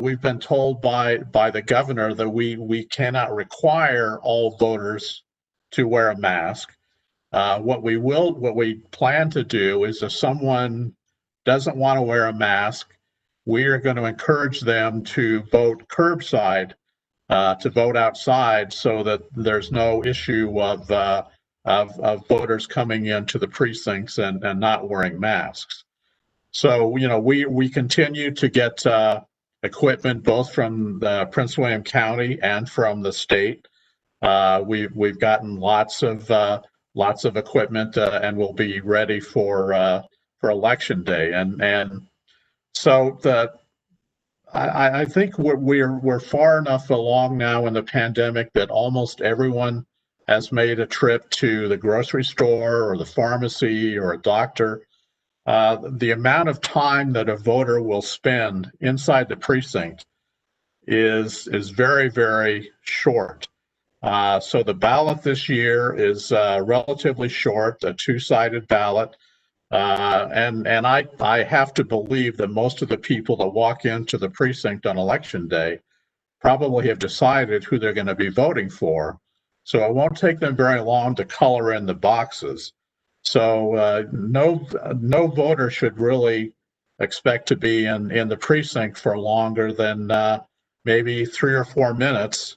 B: We've been told by the governor that we cannot require all voters to wear a mask. What we plan to do is if someone doesn't want to wear a mask, we are going to encourage them to vote curbside, to vote outside, so that there's no issue of voters coming into the precincts and not wearing masks. So we continue to get equipment both from the Prince William County and from the state. We've gotten lots of equipment and we'll be ready for Election Day. And so I think we're far enough along now in the pandemic that almost everyone has made a trip to the grocery store or the pharmacy or a doctor. The amount of time that a voter will spend inside the precinct is very, very short. So the ballot this year is relatively short, a 2-sided ballot. And I have to believe that most of the people that walk into the precinct on Election Day probably have decided who they're going to be voting for. So it won't take them very long to color in the boxes. So no voter should really expect to be in the precinct for longer than maybe 3 or 4 minutes,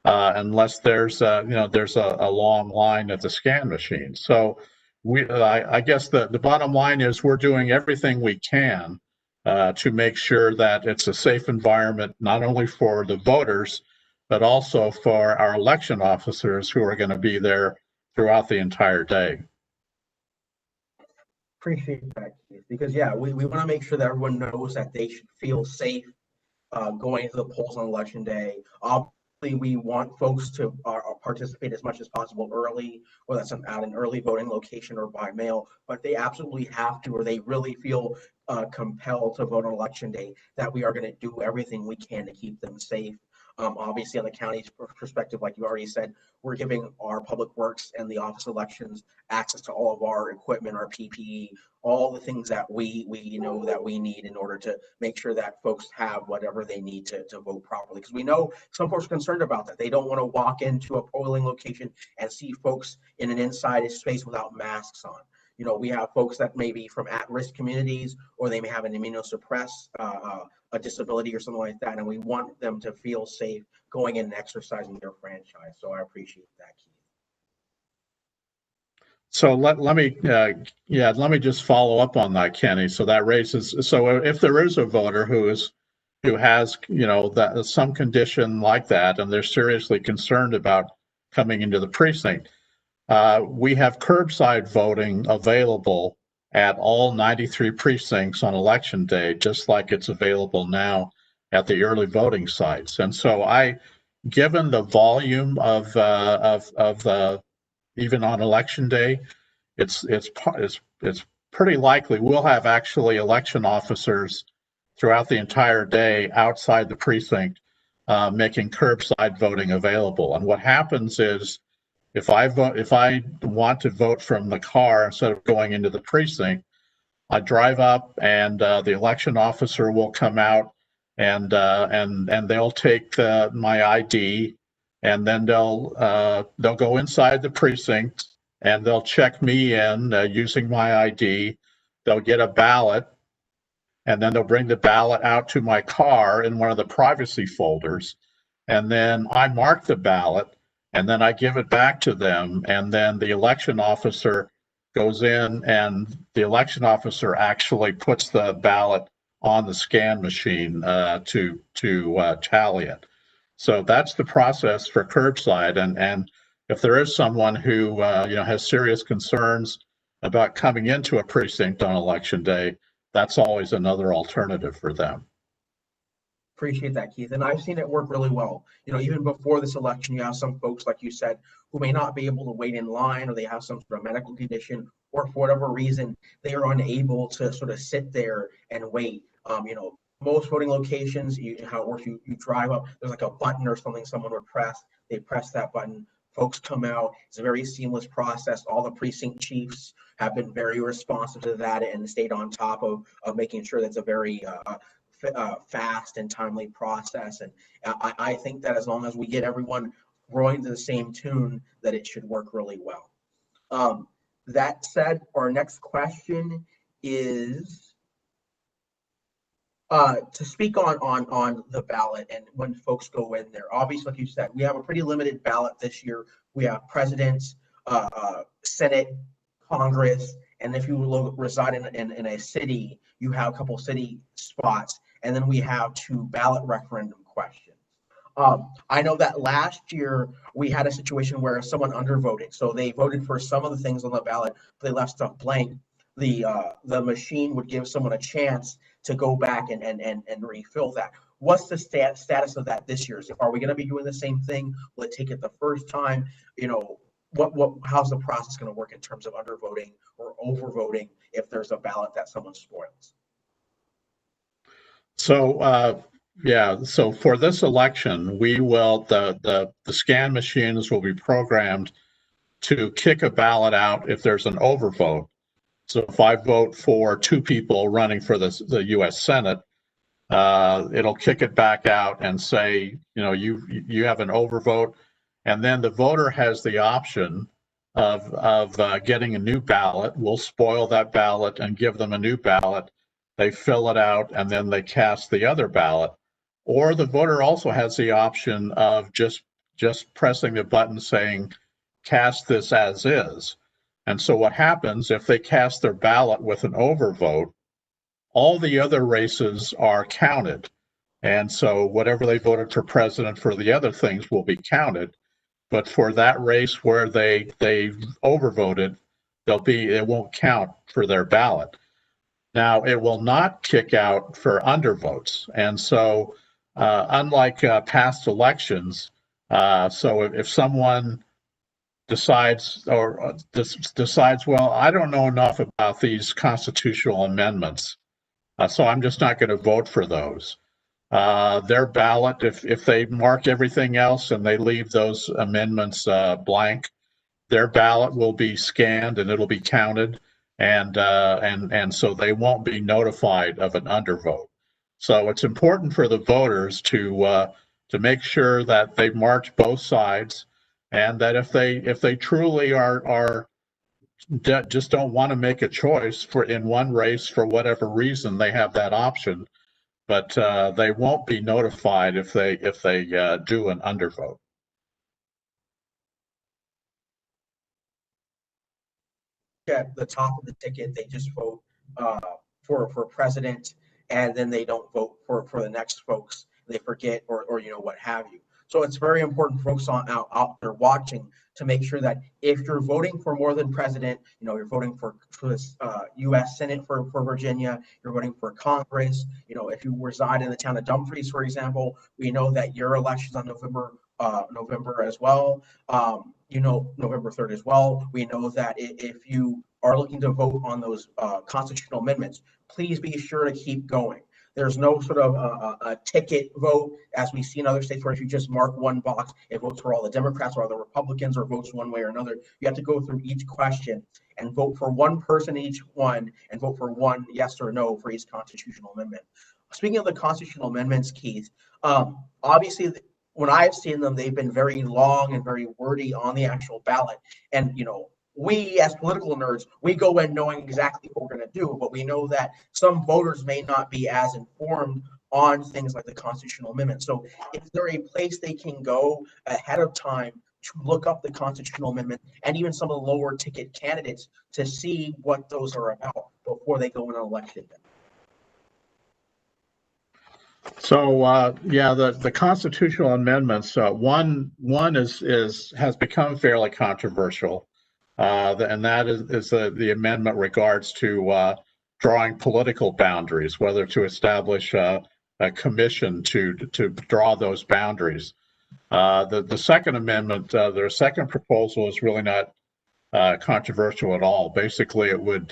B: unless there's a long line at the scan machine. So I guess the bottom line is we're doing everything we can to make sure that it's a safe environment, not only for the voters, but also for our election officers who are going to be there throughout the entire day.
A: Appreciate that, Keith, because we want to make sure that everyone knows that they should feel safe going to the polls on Election Day. Obviously, we want folks to participate as much as possible early, whether that's at an early voting location or by mail, but they absolutely have to, or they really feel compelled to vote on Election Day, that we are going to do everything we can to keep them safe. Obviously, on the county's perspective, like you already said, we're giving our public works and the office elections access to all of our equipment, our PPE, all the things that we know that we need in order to make sure that folks have whatever they need to vote properly. Because we know some folks are concerned about that. They don't want to walk into a polling location and see folks in an inside space without masks on. We have folks that may be from at-risk communities, or they may have an immunosuppressed a disability or something like that, and we want them to feel safe going in and exercising their franchise. So I appreciate that, Keith.
B: So let me just follow up on that, Kenny. So that raises, so if there is a voter who has that some condition like that, and they're seriously concerned about coming into the precinct, we have curbside voting available at all 93 precincts on Election Day, just like it's available now at the early voting sites. And so given the volume of even on Election Day, it's pretty likely we'll have actually election officers throughout the entire day outside the precinct making curbside voting available. And what happens is If I want to vote from the car instead of going into the precinct, I drive up, and the election officer will come out, and they'll take my ID, and then they'll go inside the precinct, and they'll check me in using my ID. They'll get a ballot, and then they'll bring the ballot out to my car in one of the privacy folders, and then I mark the ballot, and then I give it back to them, and then the election officer goes in, and the election officer actually puts the ballot on the scan machine to tally it. So that's the process for curbside. And if there is someone who has serious concerns about coming into a precinct on election day, that's always another alternative for them.
A: Appreciate that, Keith. And I've seen it work really well. Even before this election, you have some folks, like you said, who may not be able to wait in line, or they have some sort of medical condition, or for whatever reason, they are unable to sort of sit there and wait. Most voting locations, how it works, you drive up, there's like a button or something someone would press. They press that button, folks come out. It's a very seamless process. All the precinct chiefs have been very responsive to that and stayed on top of making sure that's a very fast and timely process. And I think that as long as we get everyone rowing to the same tune, that it should work really well. That said, our next question is to speak on the ballot and when folks go in there. Obviously, like you said, we have a pretty limited ballot this year. We have presidents, Senate, Congress, and if you reside in a city, you have a couple city spots, and then we have 2 ballot referendum questions. I know that last year we had a situation where someone undervoted, so they voted for some of the things on the ballot, but they left stuff blank. The machine would give someone a chance to go back and refill that. What's the status of that this year? Are we going to be doing the same thing? Will it take it the first time? How's the process going to work in terms of undervoting or overvoting if there's a ballot that someone spoils?
B: So so for this election, we will the scan machines will be programmed to kick a ballot out if there's an overvote. So if I vote for 2 people running for the U.S. Senate, it'll kick it back out and say, you have an overvote, and then the voter has the option of getting a new ballot. We'll spoil that ballot and give them a new ballot. They fill it out, and then they cast the other ballot. Or the voter also has the option of just pressing the button saying, cast this as is. And so what happens if they cast their ballot with an overvote, all the other races are counted. And so whatever they voted for president for the other things will be counted. But for that race where they overvoted, it won't count for their ballot. Now, it will not kick out for undervotes. And so unlike past elections, so if someone decides, well, I don't know enough about these constitutional amendments, so I'm just not going to vote for those. Their ballot, if they mark everything else and they leave those amendments blank, their ballot will be scanned and it'll be counted, and so they won't be notified of an undervote. So it's important for the voters to make sure that they've marked both sides, and that if they truly are just don't want to make a choice in one race for whatever reason, they have that option, but they won't be notified if they do an undervote.
A: At the top of the ticket, they just vote for president, and then they don't vote for the next folks. They forget or what have you. So it's very important for folks out there watching to make sure that if you're voting for more than president, you're voting for this U.S. Senate for Virginia, you're voting for Congress. If you reside in the town of Dumfries, for example, we know that your election's on November as well. November 3rd as well. We know that if you are looking to vote on those constitutional amendments, please be sure to keep going. There's no sort of a ticket vote as we see in other states where if you just mark one box, it votes for all the Democrats or all the Republicans or votes one way or another. You have to go through each question and vote for one person each one and vote for one yes or no for each constitutional amendment. Speaking of the constitutional amendments, Keith, obviously when I've seen them, they've been very long and very wordy on the actual ballot. And, we as political nerds, we go in knowing exactly what we're going to do, but we know that some voters may not be as informed on things like the constitutional amendment. So is there a place they can go ahead of time to look up the constitutional amendment and even some of the lower ticket candidates to see what those are about before they go in an election?
B: So yeah, the constitutional amendments, one has become fairly controversial, and that is the amendment regards to drawing political boundaries, whether to establish a commission to draw those boundaries. The second amendment, their second proposal is really not controversial at all. Basically, it would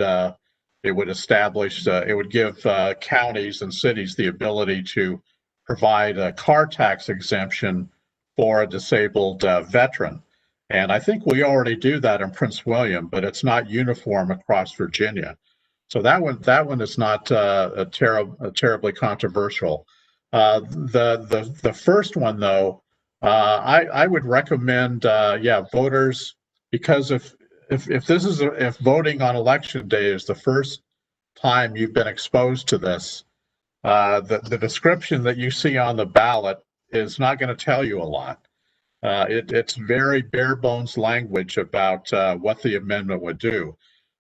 B: establish, it would give counties and cities the ability to provide a car tax exemption for a disabled veteran. And I think we already do that in Prince William, but it's not uniform across Virginia. So that one is not terribly controversial. The first one, though, I would recommend, voters, because if voting on election day is the first time you've been exposed to this, the description that you see on the ballot is not going to tell you a lot. It's very bare bones language about what the amendment would do.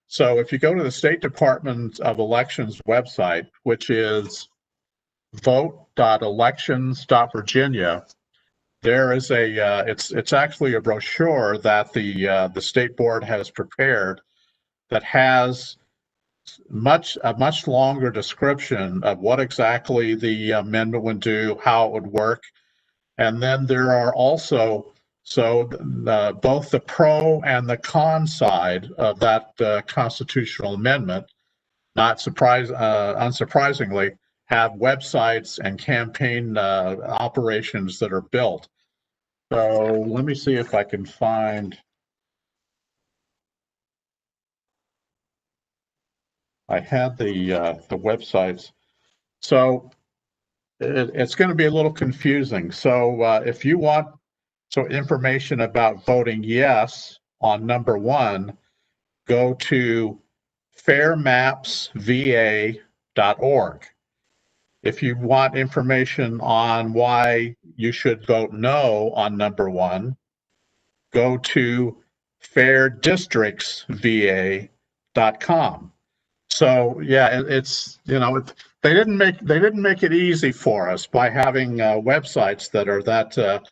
B: So if you go to the State Department of Elections website, which is vote.elections.virginia, there is it's actually a brochure that the state board has prepared that has a much longer description of what exactly the amendment would do, how it would work. And then there are also, both the pro and the con side of that constitutional amendment, unsurprisingly, have websites and campaign operations that are built. So let me see if I can find. I had the websites. So it's going to be a little confusing. So if you want information about voting yes on number 1, go to fairmapsva.org. If you want information on why you should vote no on number 1, go to fairdistrictsva.com. So yeah, it's they didn't make it easy for us by having websites that are that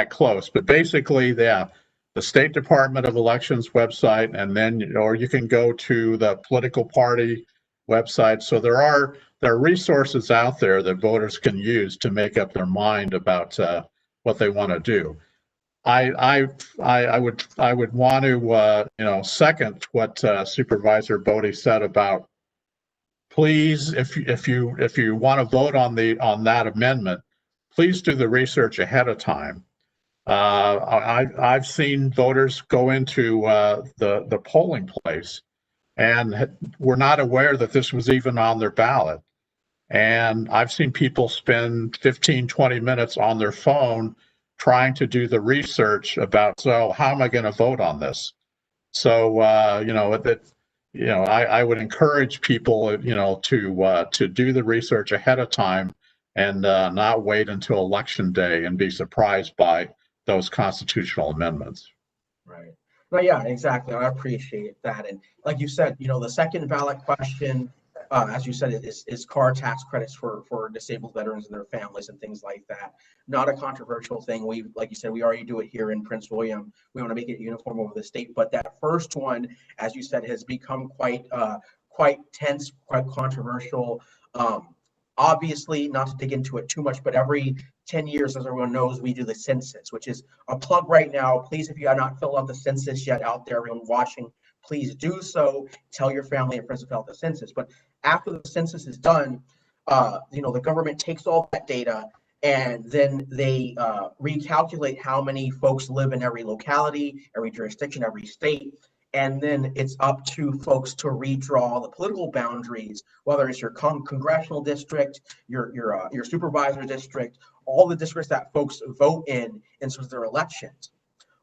B: close. But basically, the State Department of Elections website, and then or you can go to the political party website. So there are resources out there that voters can use to make up their mind about what they want to do. I would want to second what Supervisor Boddye said about, please, if you want to vote on that amendment, please do the research ahead of time. I've seen voters go into the polling place and were not aware that this was even on their ballot. And I've seen people spend 15, 20 minutes on their phone trying to do the research about, so how am I going to vote on this? So, I would encourage people, to do the research ahead of time and not wait until election day and be surprised by those constitutional amendments.
A: Right. No, yeah, exactly. I appreciate that. And like you said, the second ballot question, as you said, is car tax credits for disabled veterans and their families and things like that. Not a controversial thing. Like you said, we already do it here in Prince William. We want to make it uniform over the state. But that first one, as you said, has become quite tense, quite controversial. Obviously, not to dig into it too much, but every 10 years, as everyone knows, we do the census, which is a plug right now. Please, if you have not filled out the census yet out there, everyone watching, please do so. Tell your family and friends to fill out the census. But after the census is done, the government takes all that data and then they recalculate how many folks live in every locality, every jurisdiction, every state. And then it's up to folks to redraw the political boundaries, whether it's your congressional district, your supervisor district, all the districts that folks vote in sort of their elections.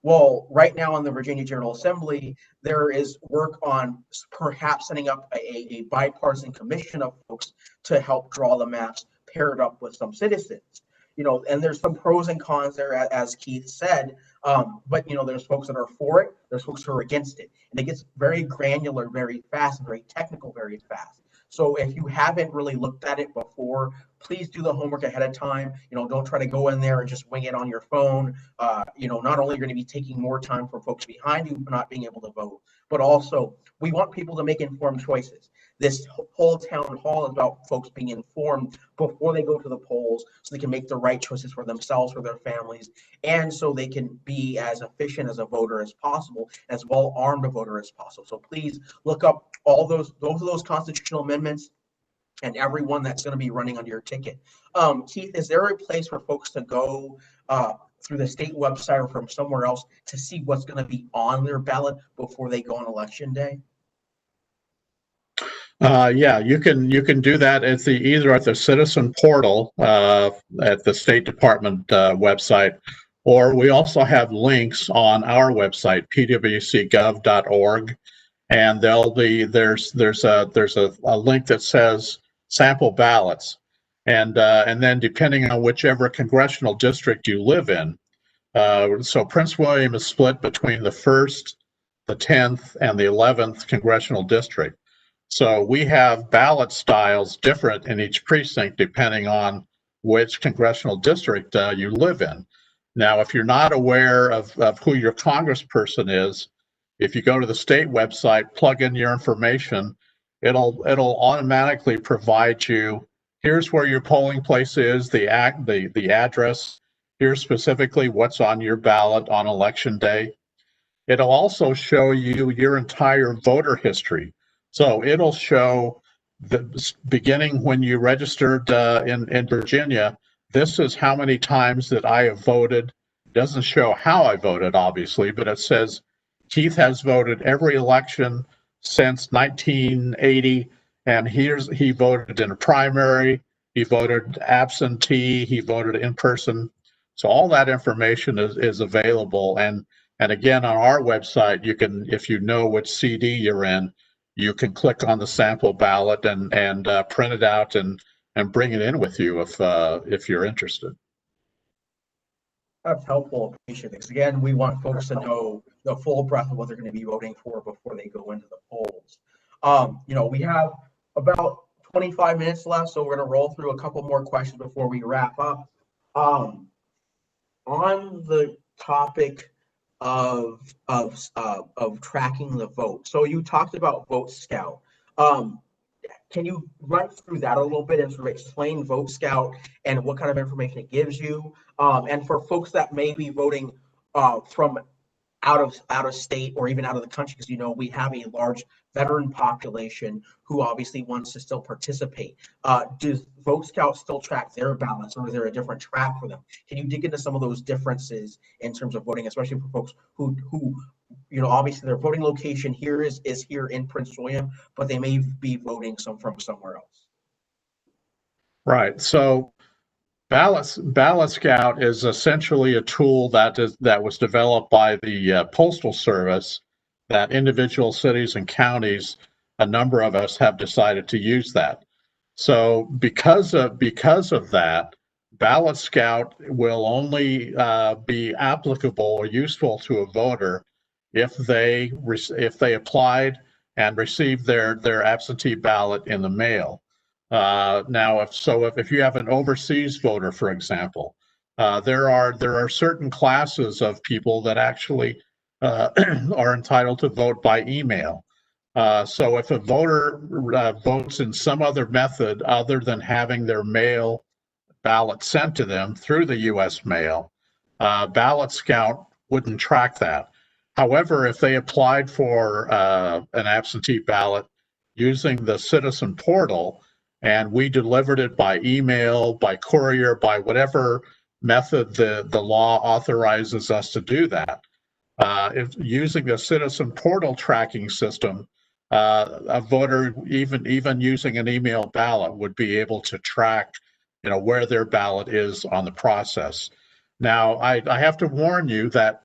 A: Well, right now in the Virginia General Assembly, there is work on perhaps setting up a bipartisan commission of folks to help draw the maps paired up with some citizens. And there's some pros and cons there, as Keith said. But there's folks that are for it, there's folks who are against it, and it gets very granular, very fast, and very technical, very fast. So if you haven't really looked at it before, please do the homework ahead of time. Don't try to go in there and just wing it on your phone. Not only are you going to be taking more time from folks behind you not being able to vote, but also we want people to make informed choices. This whole town hall is about folks being informed before they go to the polls so they can make the right choices for themselves, for their families, and so they can be as efficient as a voter as possible, as well armed a voter as possible. So please look up all those constitutional amendments and everyone that's going to be running on your ticket. Keith, is there a place for folks to go through the state website or from somewhere else to see what's going to be on their ballot before they go on election day?
B: Yeah, you can do that either at the citizen portal at the State Department website, or we also have links on our website, pwcgov.org, and there's a link that says sample ballots, and then depending on whichever congressional district you live in, so Prince William is split between the 1st, the 10th, and the 11th congressional district. So we have ballot styles different in each precinct depending on which congressional district you live in. Now, if you're not aware of who your congressperson is, if you go to the state website, plug in your information, it'll automatically provide you, here's where your polling place is, the address, here's specifically what's on your ballot on election day. It'll also show you your entire voter history. So it'll show the beginning when you registered in Virginia, this is how many times that I have voted. It doesn't show how I voted, obviously, but it says Keith has voted every election since 1980, and he voted in a primary, he voted absentee, he voted in person. So all that information is available. And again, on our website, you can, if you know which CD you're in, you can click on the sample ballot and print it out and bring it in with you if you're interested.
A: That's helpful. Appreciate it. Because again, we want folks to know the full breadth of what they're going to be voting for before they go into the polls. We have about 25 minutes left, so we're going to roll through a couple more questions before we wrap up. On the topic of tracking the vote. So you talked about Vote Scout. Can you run through that a little bit and sort of explain Vote Scout and what kind of information it gives you? And for folks that may be voting from out of state or even out of the country, because we have a large veteran population who obviously wants to still participate. Does Vote Scout still track their ballots, or is there a different track for them? Can you dig into some of those differences in terms of voting, especially for folks who obviously their voting location here is here in Prince William, but they may be voting from somewhere else?
B: Right. So Ballot Scout is essentially a tool that was developed by the Postal Service, that individual cities and counties, a number of us have decided to use that. So because of that, Ballot Scout will only be applicable or useful to a voter if they applied and received their absentee ballot in the mail. Now, if you have an overseas voter, for example, there are certain classes of people that actually are entitled to vote by email. So if a voter votes in some other method other than having their mail ballot sent to them through the U.S. mail, Ballot Scout wouldn't track that. However, if they applied for an absentee ballot using the citizen portal, and we delivered it by email, by courier, by whatever method the law authorizes us to do that. If using the citizen portal tracking system, a voter, even using an email ballot, would be able to track, where their ballot is on the process. Now, I have to warn you that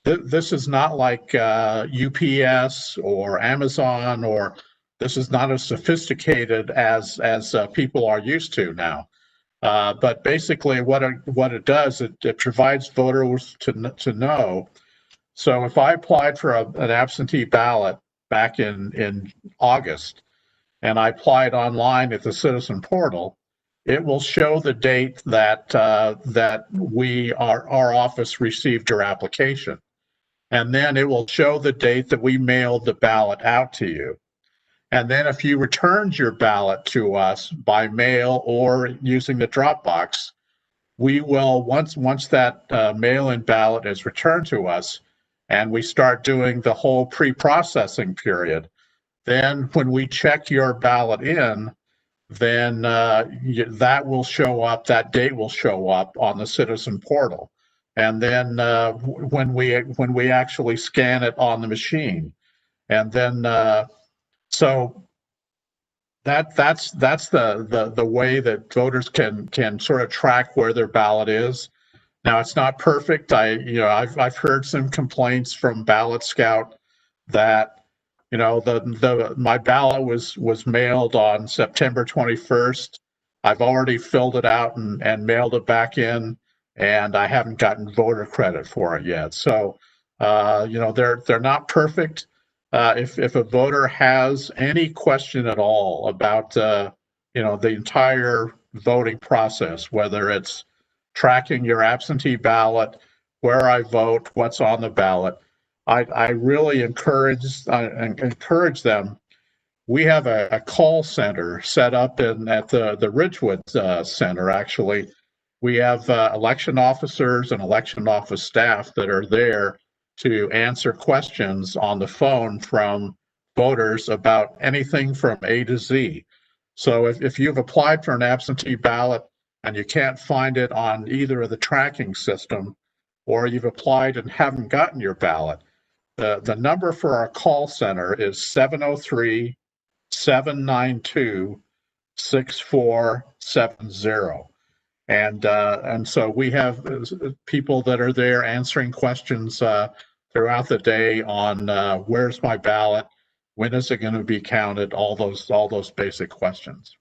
B: this is not like UPS or Amazon, or this is not as sophisticated as people are used to now. But basically, what it does, it provides voters to know. So if I applied for an absentee ballot back in August, and I applied online at the Citizen Portal, it will show the date that our office received your application, and then it will show the date that we mailed the ballot out to you. And then if you returned your ballot to us by mail or using the Dropbox, we will, once that mail-in ballot is returned to us and we start doing the whole pre-processing period, then when we check your ballot in, then that will show up, that date will show up on the Citizen Portal. And then when we actually scan it on the machine, and then so that's the way that voters can sort of track where their ballot is. Now, it's not perfect. I've heard some complaints from Ballot Scout that my ballot was mailed on September 21st. I've already filled it out and mailed it back in, and I haven't gotten voter credit for it yet. So they're not perfect. If a voter has any question at all about the entire voting process, whether it's tracking your absentee ballot, where I vote, what's on the ballot, I really encourage them. We have a call center set up at the Ridgewood Center. Actually, we have election officers and election office staff that are there to answer questions on the phone from voters about anything from A to Z. So if you've applied for an absentee ballot and you can't find it on either of the tracking system, or you've applied and haven't gotten your ballot, the number for our call center is 703-792-6470. And so we have people that are there answering questions throughout the day on where's my ballot, when is it going to be counted, all those basic questions.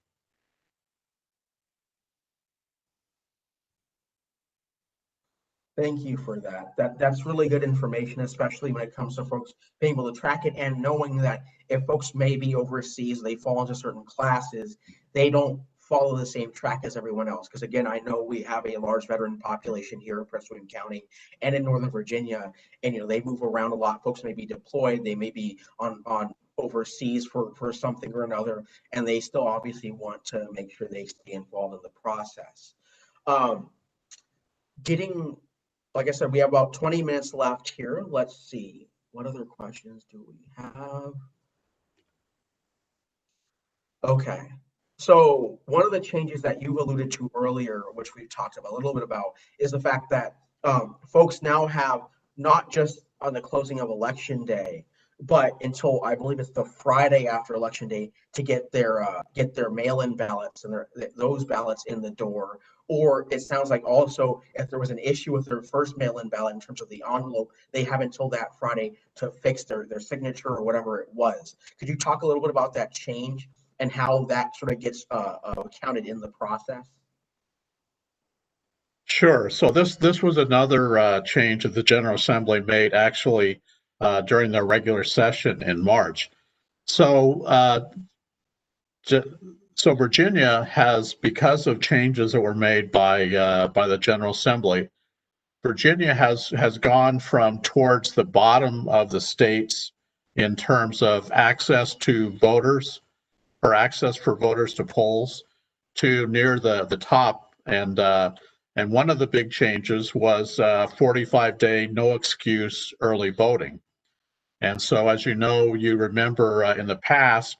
A: Thank you for that. That's really good information, especially when it comes to folks being able to track it and knowing that if folks may be overseas, they fall into certain classes, they don't follow the same track as everyone else. Because again, I know we have a large veteran population here in Prince William County and in Northern Virginia, and they move around a lot. Folks may be deployed, they may be on overseas for something or another, and they still obviously want to make sure they stay involved in the process. Like I said, we have about 20 minutes left here. Let's see. What other questions do we have? Okay. So one of the changes that you alluded to earlier, which we've talked about a little bit about, is the fact that folks now have not just on the closing of Election Day, but until I believe it's the Friday after Election Day to get their mail-in ballots and those ballots in the door. Or it sounds like also if there was an issue with their first mail-in ballot in terms of the envelope, they have until that Friday to fix their signature or whatever it was. Could you talk a little bit about that change and how that sort of gets counted in the process?
B: Sure. So this was another change that the General Assembly made actually during their regular session in March. So Virginia has, because of changes that were made by the General Assembly, Virginia has gone from towards the bottom of the states in terms of access to voters, or access for voters to polls, to near the top. And one of the big changes was 45-day no excuse early voting. And so, as you remember in the past,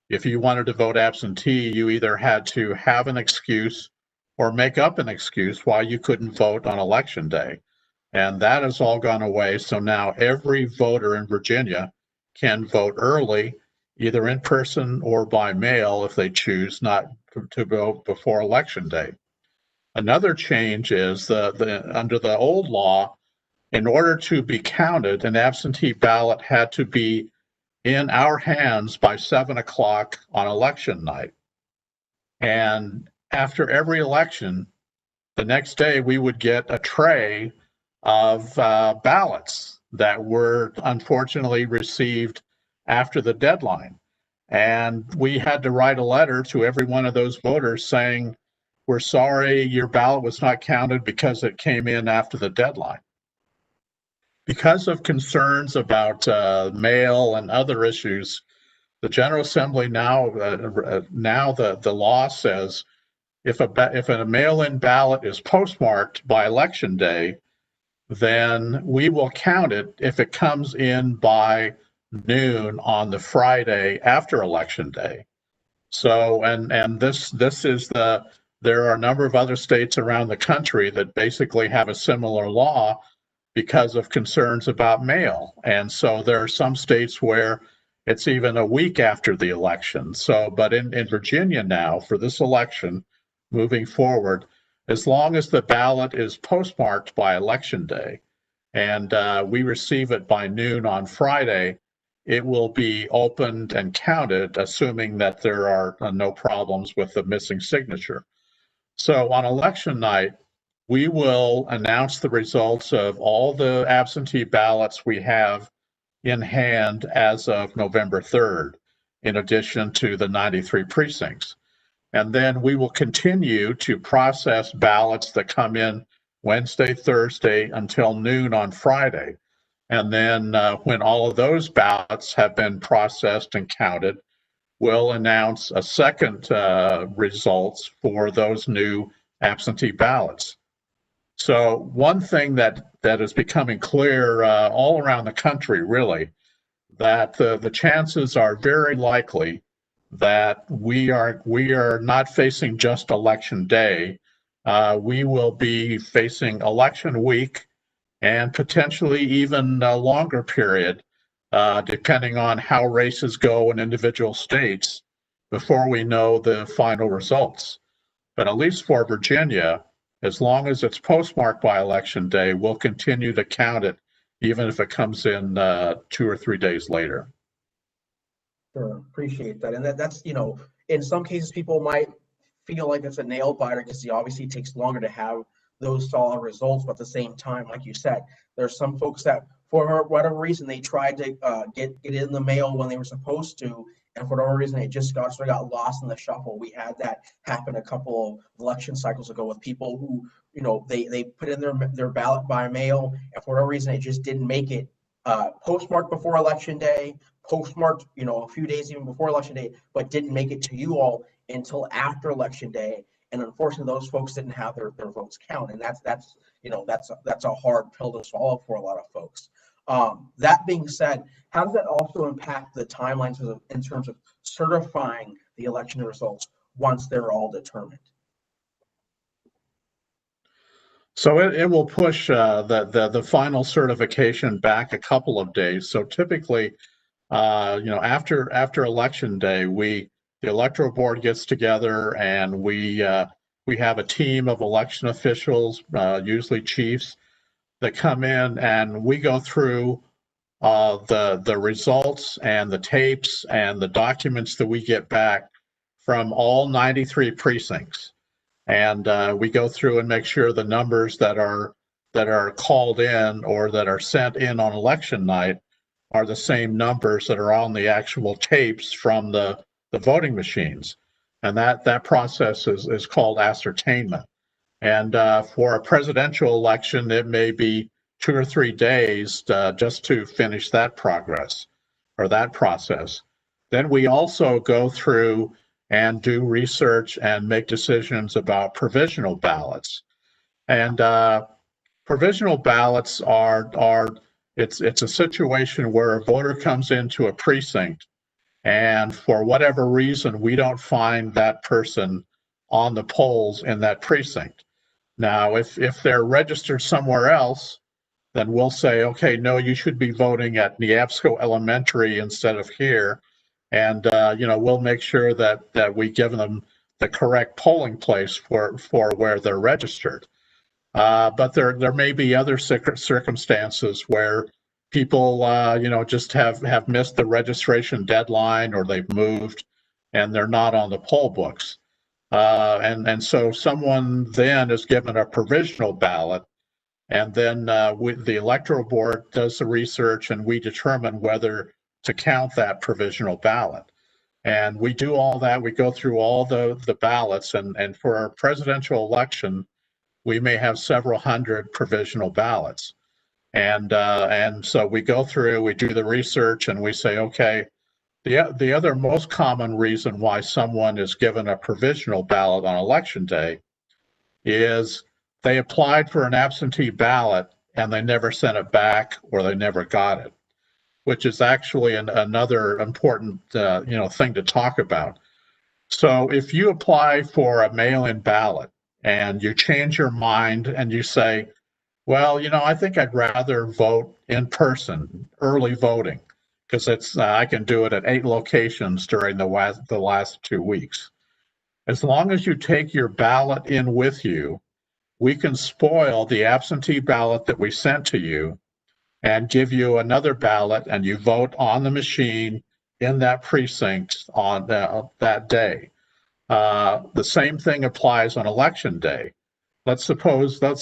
B: If you wanted to vote absentee, you either had to have an excuse or make up an excuse why you couldn't vote on election day. And that has all gone away. So now every voter in Virginia can vote early, either in person or by mail if they choose not to vote before election day. Another change is under the old law, in order to be counted, an absentee ballot had to be in our hands by 7 o'clock on election night. And after every election, the next day we would get a tray of ballots that were unfortunately received after the deadline. And we had to write a letter to every one of those voters saying, we're sorry, your ballot was not counted because it came in after the deadline. Because of concerns about mail and other issues, the General Assembly now the law says if a mail-in ballot is postmarked by election day, then we will count it if it comes in by noon on the Friday after election day. So, and this is there are a number of other states around the country that basically have a similar law because of concerns about mail. And so there are some states where it's even a week after the election. So, but in Virginia now, for this election, moving forward, as long as the ballot is postmarked by election day and we receive it by noon on Friday, it will be opened and counted, assuming that there are no problems with the missing signature. So on election night, we will announce the results of all the absentee ballots we have in hand as of November 3rd, in addition to the 93 precincts. And then we will continue to process ballots that come in Wednesday, Thursday until noon on Friday. And then when all of those ballots have been processed and counted, we'll announce a second results for those new absentee ballots. So one thing that is becoming clear all around the country, really, that the chances are very likely that we are not facing just election day. We will be facing election week and potentially even a longer period, depending on how races go in individual states before we know the final results. But at least for Virginia, as long as it's postmarked by election day, we'll continue to count it, even if it comes in 2 or 3 days later.
A: Sure, appreciate that. And that's, in some cases, people might feel like it's a nail biter because it obviously takes longer to have those solid results. But at the same time, like you said, there's some folks that, for whatever reason, they tried to get it in the mail when they were supposed to, and for whatever reason, it just got lost in the shuffle. We had that happen a couple of election cycles ago with people who, they put in their ballot by mail, and for whatever reason, it just didn't make it postmarked before election day, postmarked, a few days even before election day, but didn't make it to you all until after election day. And unfortunately, those folks didn't have their votes count, and that's a hard pill to swallow for a lot of folks. That being said, how does that also impact the timelines in terms of certifying the election results once they're all determined?
B: So it will push the final certification back a couple of days. So typically, after election day, the electoral board gets together and we have a team of election officials, usually chiefs, that come in and we go through the results and the tapes and the documents that we get back from all 93 precincts. And we go through and make sure the numbers that are called in or that are sent in on election night are the same numbers that are on the actual tapes from the voting machines. And that process is called ascertainment. And for a presidential election, it may be 2 or 3 days just to finish that progress or that process. Then we also go through and do research and make decisions about provisional ballots. And provisional ballots it's a situation where a voter comes into a precinct and for whatever reason, we don't find that person on the polls in that precinct. Now, if they're registered somewhere else, then we'll say, okay, no, you should be voting at Neabsco Elementary instead of here. And, we'll make sure that we give them the correct polling place for where they're registered. But there may be other circumstances where people, just have missed the registration deadline, or they've moved and they're not on the poll books. And so someone then is given a provisional ballot, and then the electoral board does the research, and we determine whether to count that provisional ballot. And we do all that. We go through all the ballots, and for our presidential election, we may have several hundred provisional ballots. And so we go through, we do the research, and we say, okay, the other most common reason why someone is given a provisional ballot on election day is they applied for an absentee ballot and they never sent it back, or they never got it, which is actually another important thing to talk about. So if you apply for a mail-in ballot and you change your mind and you say, well, I think I'd rather vote in person, early voting, because I can do it at 8 locations during the last 2 weeks. As long as you take your ballot in with you, we can spoil the absentee ballot that we sent to you and give you another ballot, and you vote on the machine in that precinct on that day. The same thing applies on election day. Let's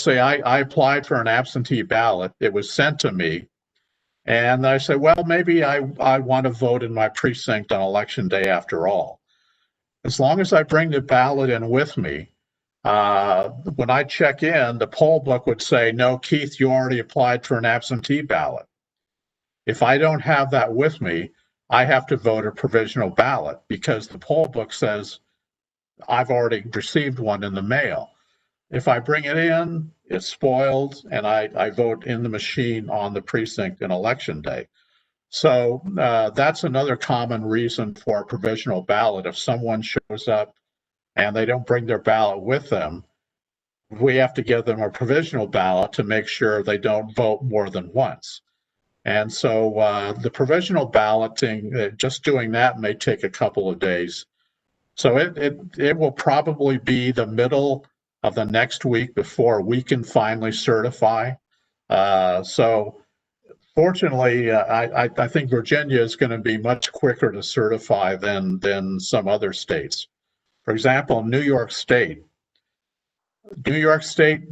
B: say I applied for an absentee ballot. It was sent to me, and I say, well, maybe I want to vote in my precinct on election day after all. As long as I bring the ballot in with me, when I check in, the poll book would say, no, Keith, you already applied for an absentee ballot. If I don't have that with me, I have to vote a provisional ballot, because the poll book says I've already received one in the mail. If I bring it in, it's spoiled, and I vote in the machine on the precinct in election day. So that's another common reason for a provisional ballot. If someone shows up and they don't bring their ballot with them, we have to give them a provisional ballot to make sure they don't vote more than once. And so the provisional balloting, just doing that may take a couple of days. So it will probably be the middle of the next week before we can finally certify. So fortunately, I think Virginia is going to be much quicker to certify than some other states. For example, New York State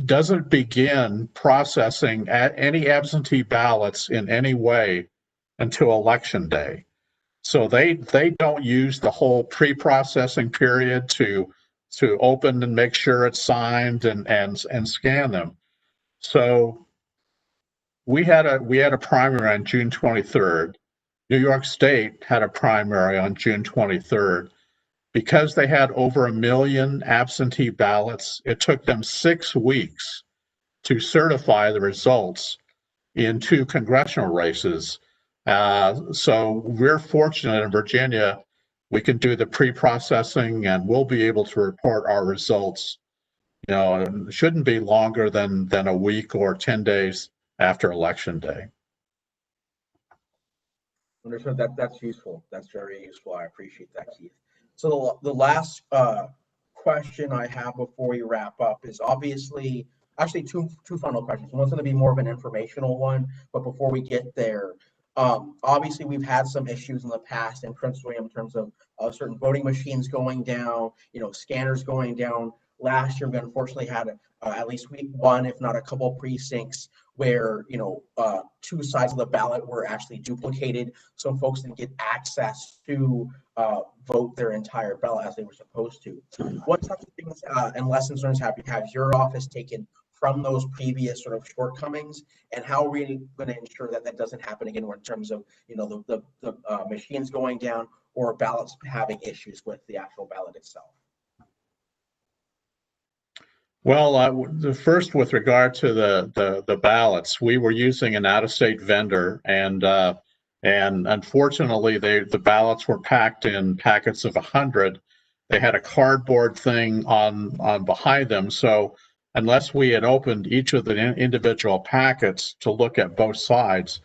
B: doesn't begin processing any absentee ballots in any way until election day. So they don't use the whole pre-processing period to open and make sure it's signed and scan them. So we had a primary on June 23rd. New York State had a primary on June 23rd. Because they had over 1 million absentee ballots, it took them 6 weeks to certify the results in 2 congressional races. So we're fortunate in Virginia, we can do the pre-processing, and we'll be able to report our results. It shouldn't be longer than a week or 10 days after election day.
A: Understood. That's useful. That's very useful. I appreciate that, Keith. So the last question I have before we wrap up is obviously actually two final questions. One's going to be more of an informational one, but before we get there, obviously we've had some issues in the past in Prince William in terms of certain voting machines going down, scanners going down. Last year, we unfortunately had at least one, if not a couple of precincts where 2 sides of the ballot were actually duplicated, so folks didn't get access to vote their entire ballot as they were supposed to. What types of things and lessons learned have your office taken from those previous sort of shortcomings, and how are we going to ensure that that doesn't happen again in terms of the machines going down or ballots having issues with the actual ballot itself?
B: Well, the first, with regard to the ballots, we were using an out-of-state vendor, and And unfortunately, the ballots were packed in packets of 100. They had a cardboard thing on behind them. So unless we had opened each of the individual packets to look at both sides,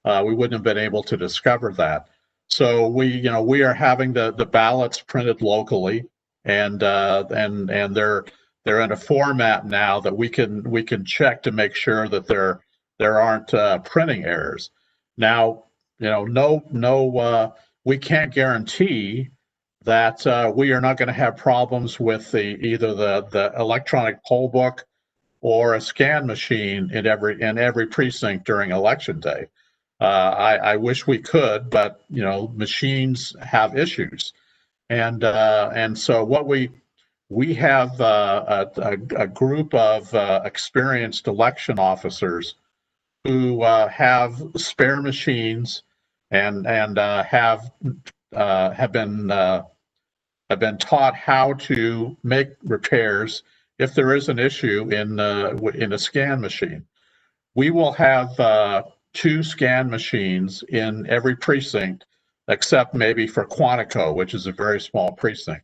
B: we wouldn't have been able to discover that. So we are having the ballots printed locally, and they're in a format now that we can check to make sure that there aren't printing errors. Now, we can't guarantee that we are not going to have problems with either the electronic poll book or a scan machine in every precinct during election day. I wish we could, but machines have issues, and so what we have a group of experienced election officers who have spare machines and have been taught how to make repairs if there is an issue in a scan machine. We will have 2 scan machines in every precinct, except maybe for Quantico, which is a very small precinct.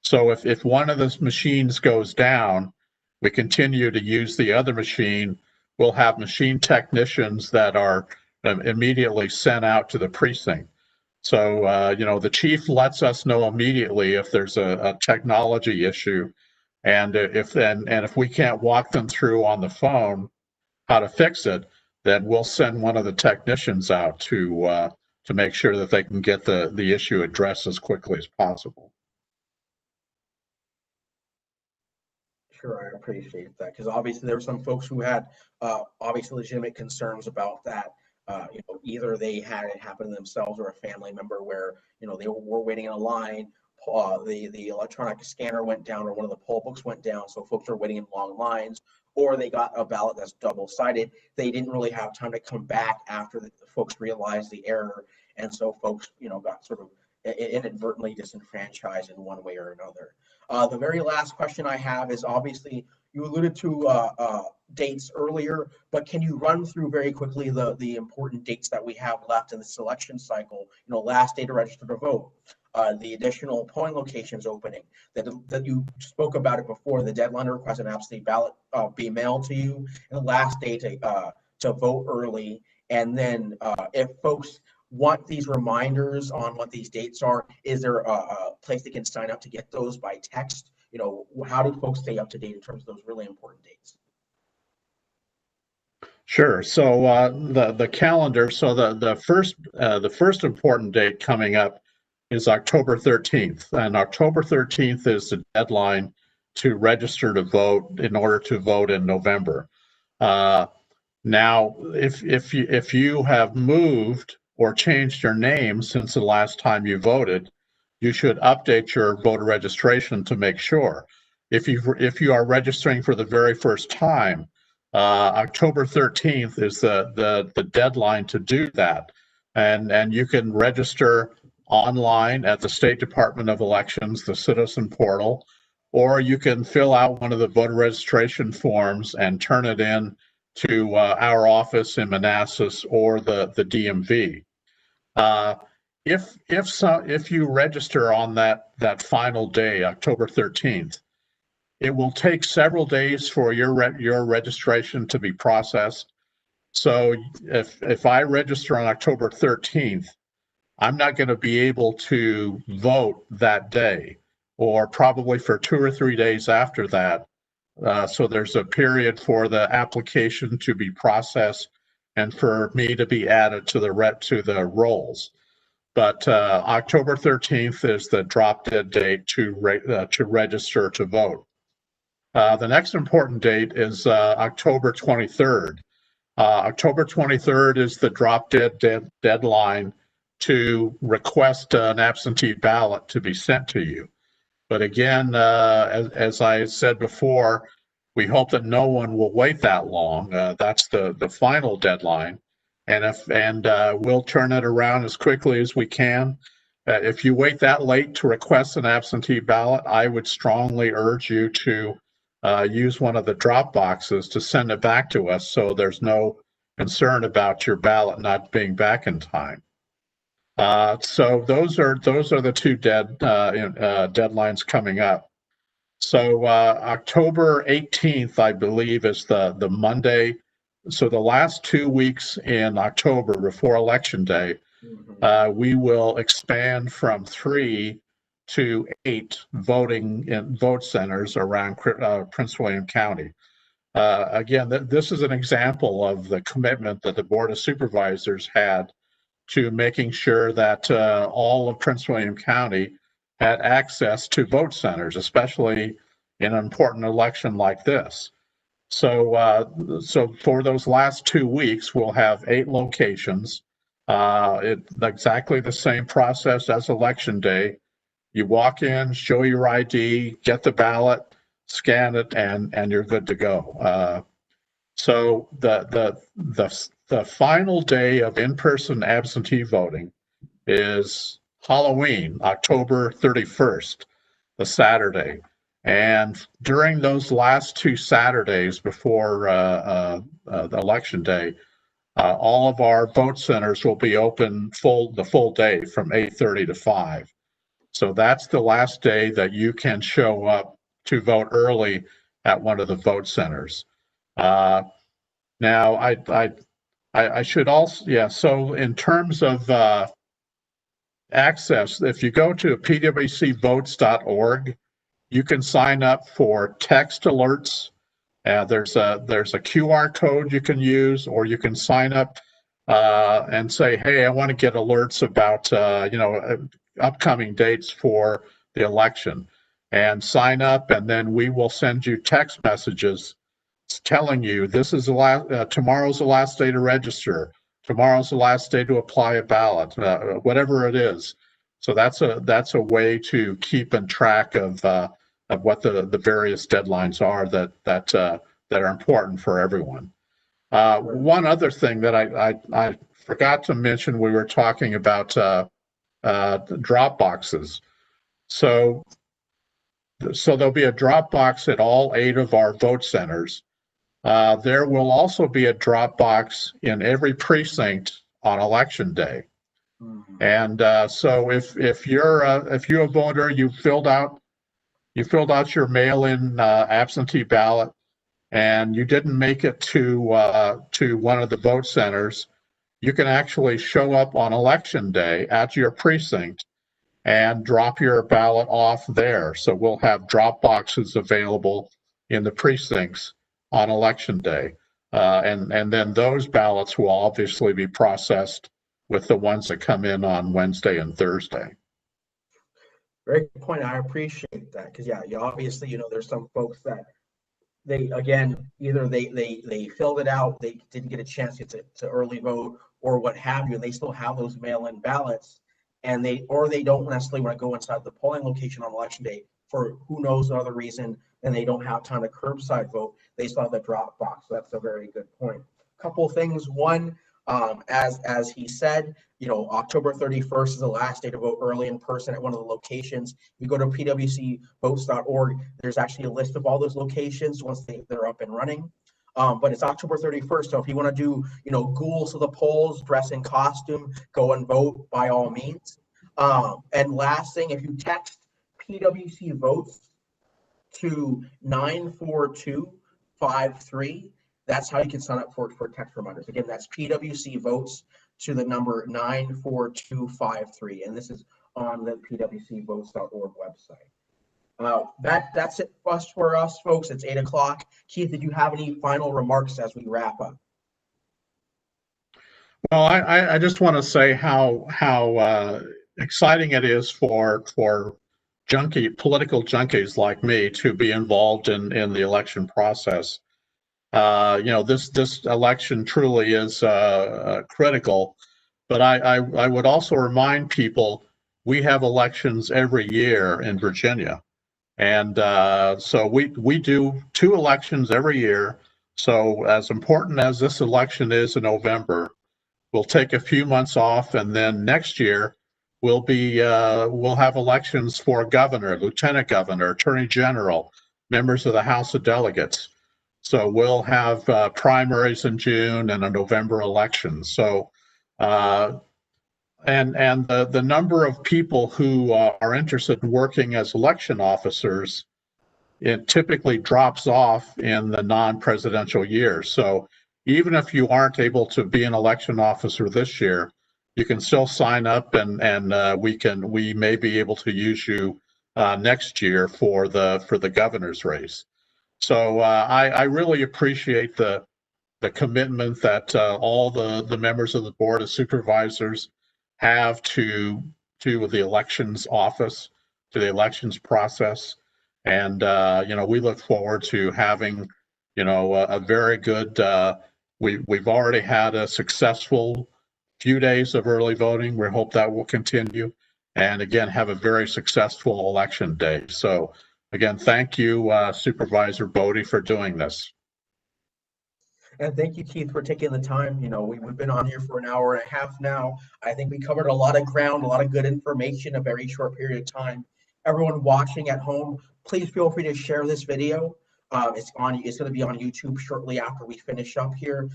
B: So if one of the machines goes down, we continue to use the other machine. We'll have machine technicians that are immediately sent out to the precinct. So the chief lets us know immediately if there's a technology issue, and if we can't walk them through on the phone how to fix it, then we'll send one of the technicians out to make sure that they can get the issue addressed as quickly as possible.
A: Sure, I appreciate that, because obviously there were some folks who had obviously legitimate concerns about that. Either they had it happen to themselves or a family member where they were waiting in a line. The electronic scanner went down, or one of the poll books went down, so folks are waiting in long lines, or they got a ballot that's double-sided. They didn't really have time to come back after the folks realized the error, and so folks got sort of inadvertently disenfranchised in one way or another. The very last question I have is, obviously you alluded to dates earlier, but can you run through very quickly the important dates that we have left in the selection cycle? Last day to register to vote, the additional polling locations opening that you spoke about it before, the deadline to request an absentee ballot be mailed to you, and the last day to vote early. And then if folks want these reminders on what these dates are, is there a place they can sign up to get those by text? How do folks stay up to date in terms of those really important dates?
B: Sure. So the calendar. So the first important date coming up is October 13th, and October 13th is the deadline to register to vote in order to vote in November. Now, if you have moved or changed your name since the last time you voted, you should update your voter registration to make sure. If you are registering for the very first time, October 13th is the deadline to do that, and you can register online at the State Department of Elections, the Citizen Portal, or you can fill out one of the voter registration forms and turn it in to our office in Manassas or the DMV. If you register on that final day, October 13th, it will take several days for your registration to be processed. So if I register on October 13th, I'm not going to be able to vote that day, or probably for 2 or 3 days after that. So there's a period for the application to be processed and for me to be added to the rolls. But October 13th is the drop dead date to register to vote. The next important date is October 23rd. October 23rd is the drop dead deadline to request an absentee ballot to be sent to you. But again, as I said before, we hope that no one will wait that long. That's the final deadline, and we'll turn it around as quickly as we can. If you wait that late to request an absentee ballot, I would strongly urge you to use one of the drop boxes to send it back to us, so there's no concern about your ballot not being back in time. So those are the two deadlines coming up. So October 18th, I believe, is the Monday. So the last 2 weeks in October before Election Day, we will expand from 3 to 8 vote centers around Prince William County. Again, this is an example of the commitment that the Board of Supervisors had to making sure that all of Prince William County had access to vote centers, especially in an important election like this. So for those last 2 weeks, we'll have 8 locations. It's exactly the same process as Election Day. You walk in, show your ID, get the ballot, scan it, and you're good to go. So the final day of in-person absentee voting is Halloween, October 31st, the Saturday. And during those last 2 Saturdays before the Election Day, all of our vote centers will be open the full day from 8:30 to 5. So that's the last day that you can show up to vote early at one of the vote centers. Now, I should also, yeah, so in terms of access, if you go to pwcvotes.org, you can sign up for text alerts. There's a QR code you can use, or you can sign up and say, hey, I want to get alerts about upcoming dates for the election, and sign up, and then we will send you text messages telling you this is the last, tomorrow's the last day to register, tomorrow's the last day to apply a ballot, whatever it is. So that's a way to keep in track of what the various deadlines are that are important for everyone. One other thing that I forgot to mention, we were talking about drop boxes. So there'll be a drop box at all 8 of our vote centers. There will also be a drop box in every precinct on Election Day. And so if you're a voter, you filled out your mail-in absentee ballot, and you didn't make it to one of the vote centers, you can actually show up on Election Day at your precinct and drop your ballot off there. So we'll have drop boxes available in the precincts on Election Day. And then those ballots will obviously be processed with the ones that come in on Wednesday and Thursday.
A: Very good point. I appreciate that, because yeah, you obviously, there's some folks that either they filled it out, they didn't get a chance to get to early vote or what have you. They still have those mail-in ballots, and they don't necessarily want to go inside the polling location on Election Day for who knows another reason, and they don't have time to curbside vote. They still have the drop box. So that's a very good point. Couple things. One, as he said, October 31st is the last day to vote early in person at one of the locations. You go to pwcvotes.org, there's actually a list of all those locations once they're up and running. But it's October 31st, so if you want to do, ghouls of the polls, dress in costume, go and vote by all means. And last thing, if you text PWC votes to 94253, that's how you can sign up for text reminders. Again, that's PWC votes to the number 94253, and this is on the pwcvotes.org website. That's it for us, folks. It's 8 o'clock. Keith, did you have any final remarks as we wrap up?
B: Well, I just want to say how exciting it is for political junkies like me to be involved in the election process. This election truly is critical, but I would also remind people we have elections every year in Virginia. And so we do 2 elections every year. So as important as this election is in November, we'll take a few months off, and then next year we'll have elections for governor, lieutenant governor, attorney general, members of the House of Delegates. So we'll have primaries in June and a November election. So And the number of people who are interested in working as election officers, it typically drops off in the non-presidential years. So even if you aren't able to be an election officer this year, you can still sign up, and we may be able to use you next year for the governor's race. So I really appreciate the commitment that all the members of the Board of Supervisors have to the elections office, to the elections process. And, we look forward to having, a very good, we've already had a successful few days of early voting. We hope that will continue. And again, have a very successful election day. So again, thank you, Supervisor Boddye, for doing this.
A: And thank you, Keith, for taking the time. We've been on here for an hour and a half now. I think we covered a lot of ground, a lot of good information, a very short period of time. Everyone watching at home, please feel free to share this video. It's going to be on YouTube shortly after we finish up here.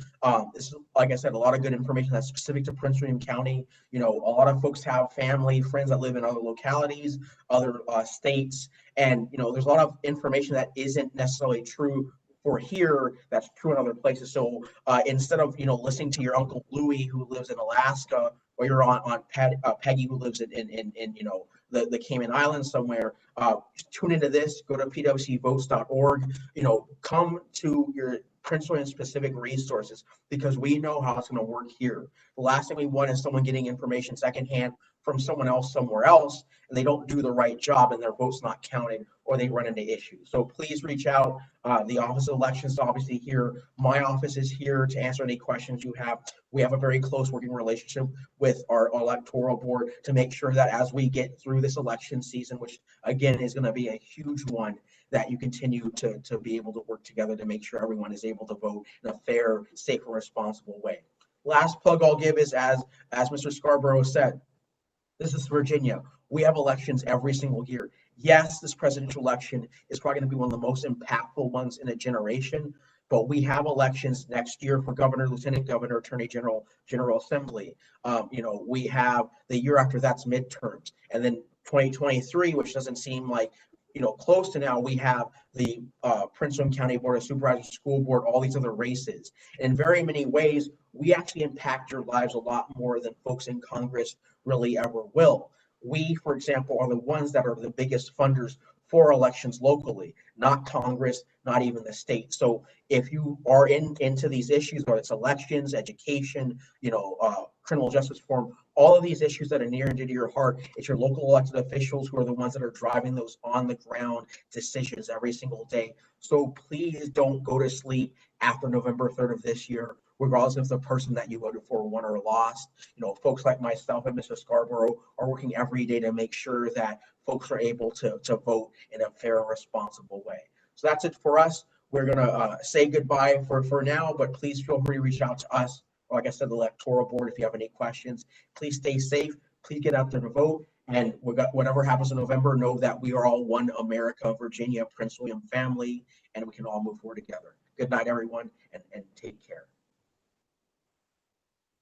A: This is, like I said, a lot of good information that's specific to Prince William County. A lot of folks have family, friends that live in other localities, other states, and there's a lot of information that isn't necessarily true for here that's true in other places. So instead of listening to your Uncle Louie who lives in Alaska, or your Aunt Peggy who lives in the Cayman Islands somewhere, tune into this. Go to pwcvotes.org. Come to your Prince William specific resources, because we know how it's going to work here. The last thing we want is someone getting information secondhand from someone else somewhere else, and they don't do the right job and their vote's not counted, or they run into issues. So please reach out. The Office of Elections is obviously here. My office is here to answer any questions you have. We have a very close working relationship with our electoral board to make sure that as we get through this election season, which again is going to be a huge one, that you continue to be able to work together to make sure everyone is able to vote in a fair, safe, and responsible way. Last plug I'll give is, as Mr. Scarborough said, this is Virginia. We have elections every single year. Yes, this presidential election is probably going to be one of the most impactful ones in a generation, but we have elections next year for governor, lieutenant governor, attorney general, general assembly. We have the year after that's midterms, and then 2023, which doesn't seem like close to now, we have the Prince William County Board of Supervisors, school board, all these other races. In very many ways, we actually impact your lives a lot more than folks in Congress really ever will. We, for example, are the ones that are the biggest funders for elections locally, not Congress, not even the state. So if you are into these issues, whether it's elections, education, criminal justice reform, all of these issues that are near and dear to your heart, it's your local elected officials who are the ones that are driving those on the ground decisions every single day. So please don't go to sleep after November 3rd of this year, regardless if the person that you voted for won or lost. Folks like myself and Mr. Scarborough are working every day to make sure that folks are able to vote in a fair and responsible way. So that's it for us. We're going to say goodbye for now, but please feel free to reach out to us. Like I said, the electoral board, if you have any questions. Please stay safe. Please get out there to vote. And whatever happens in November, know that we are all one America, Virginia, Prince William family, and we can all move forward together. Good night, everyone, and take care.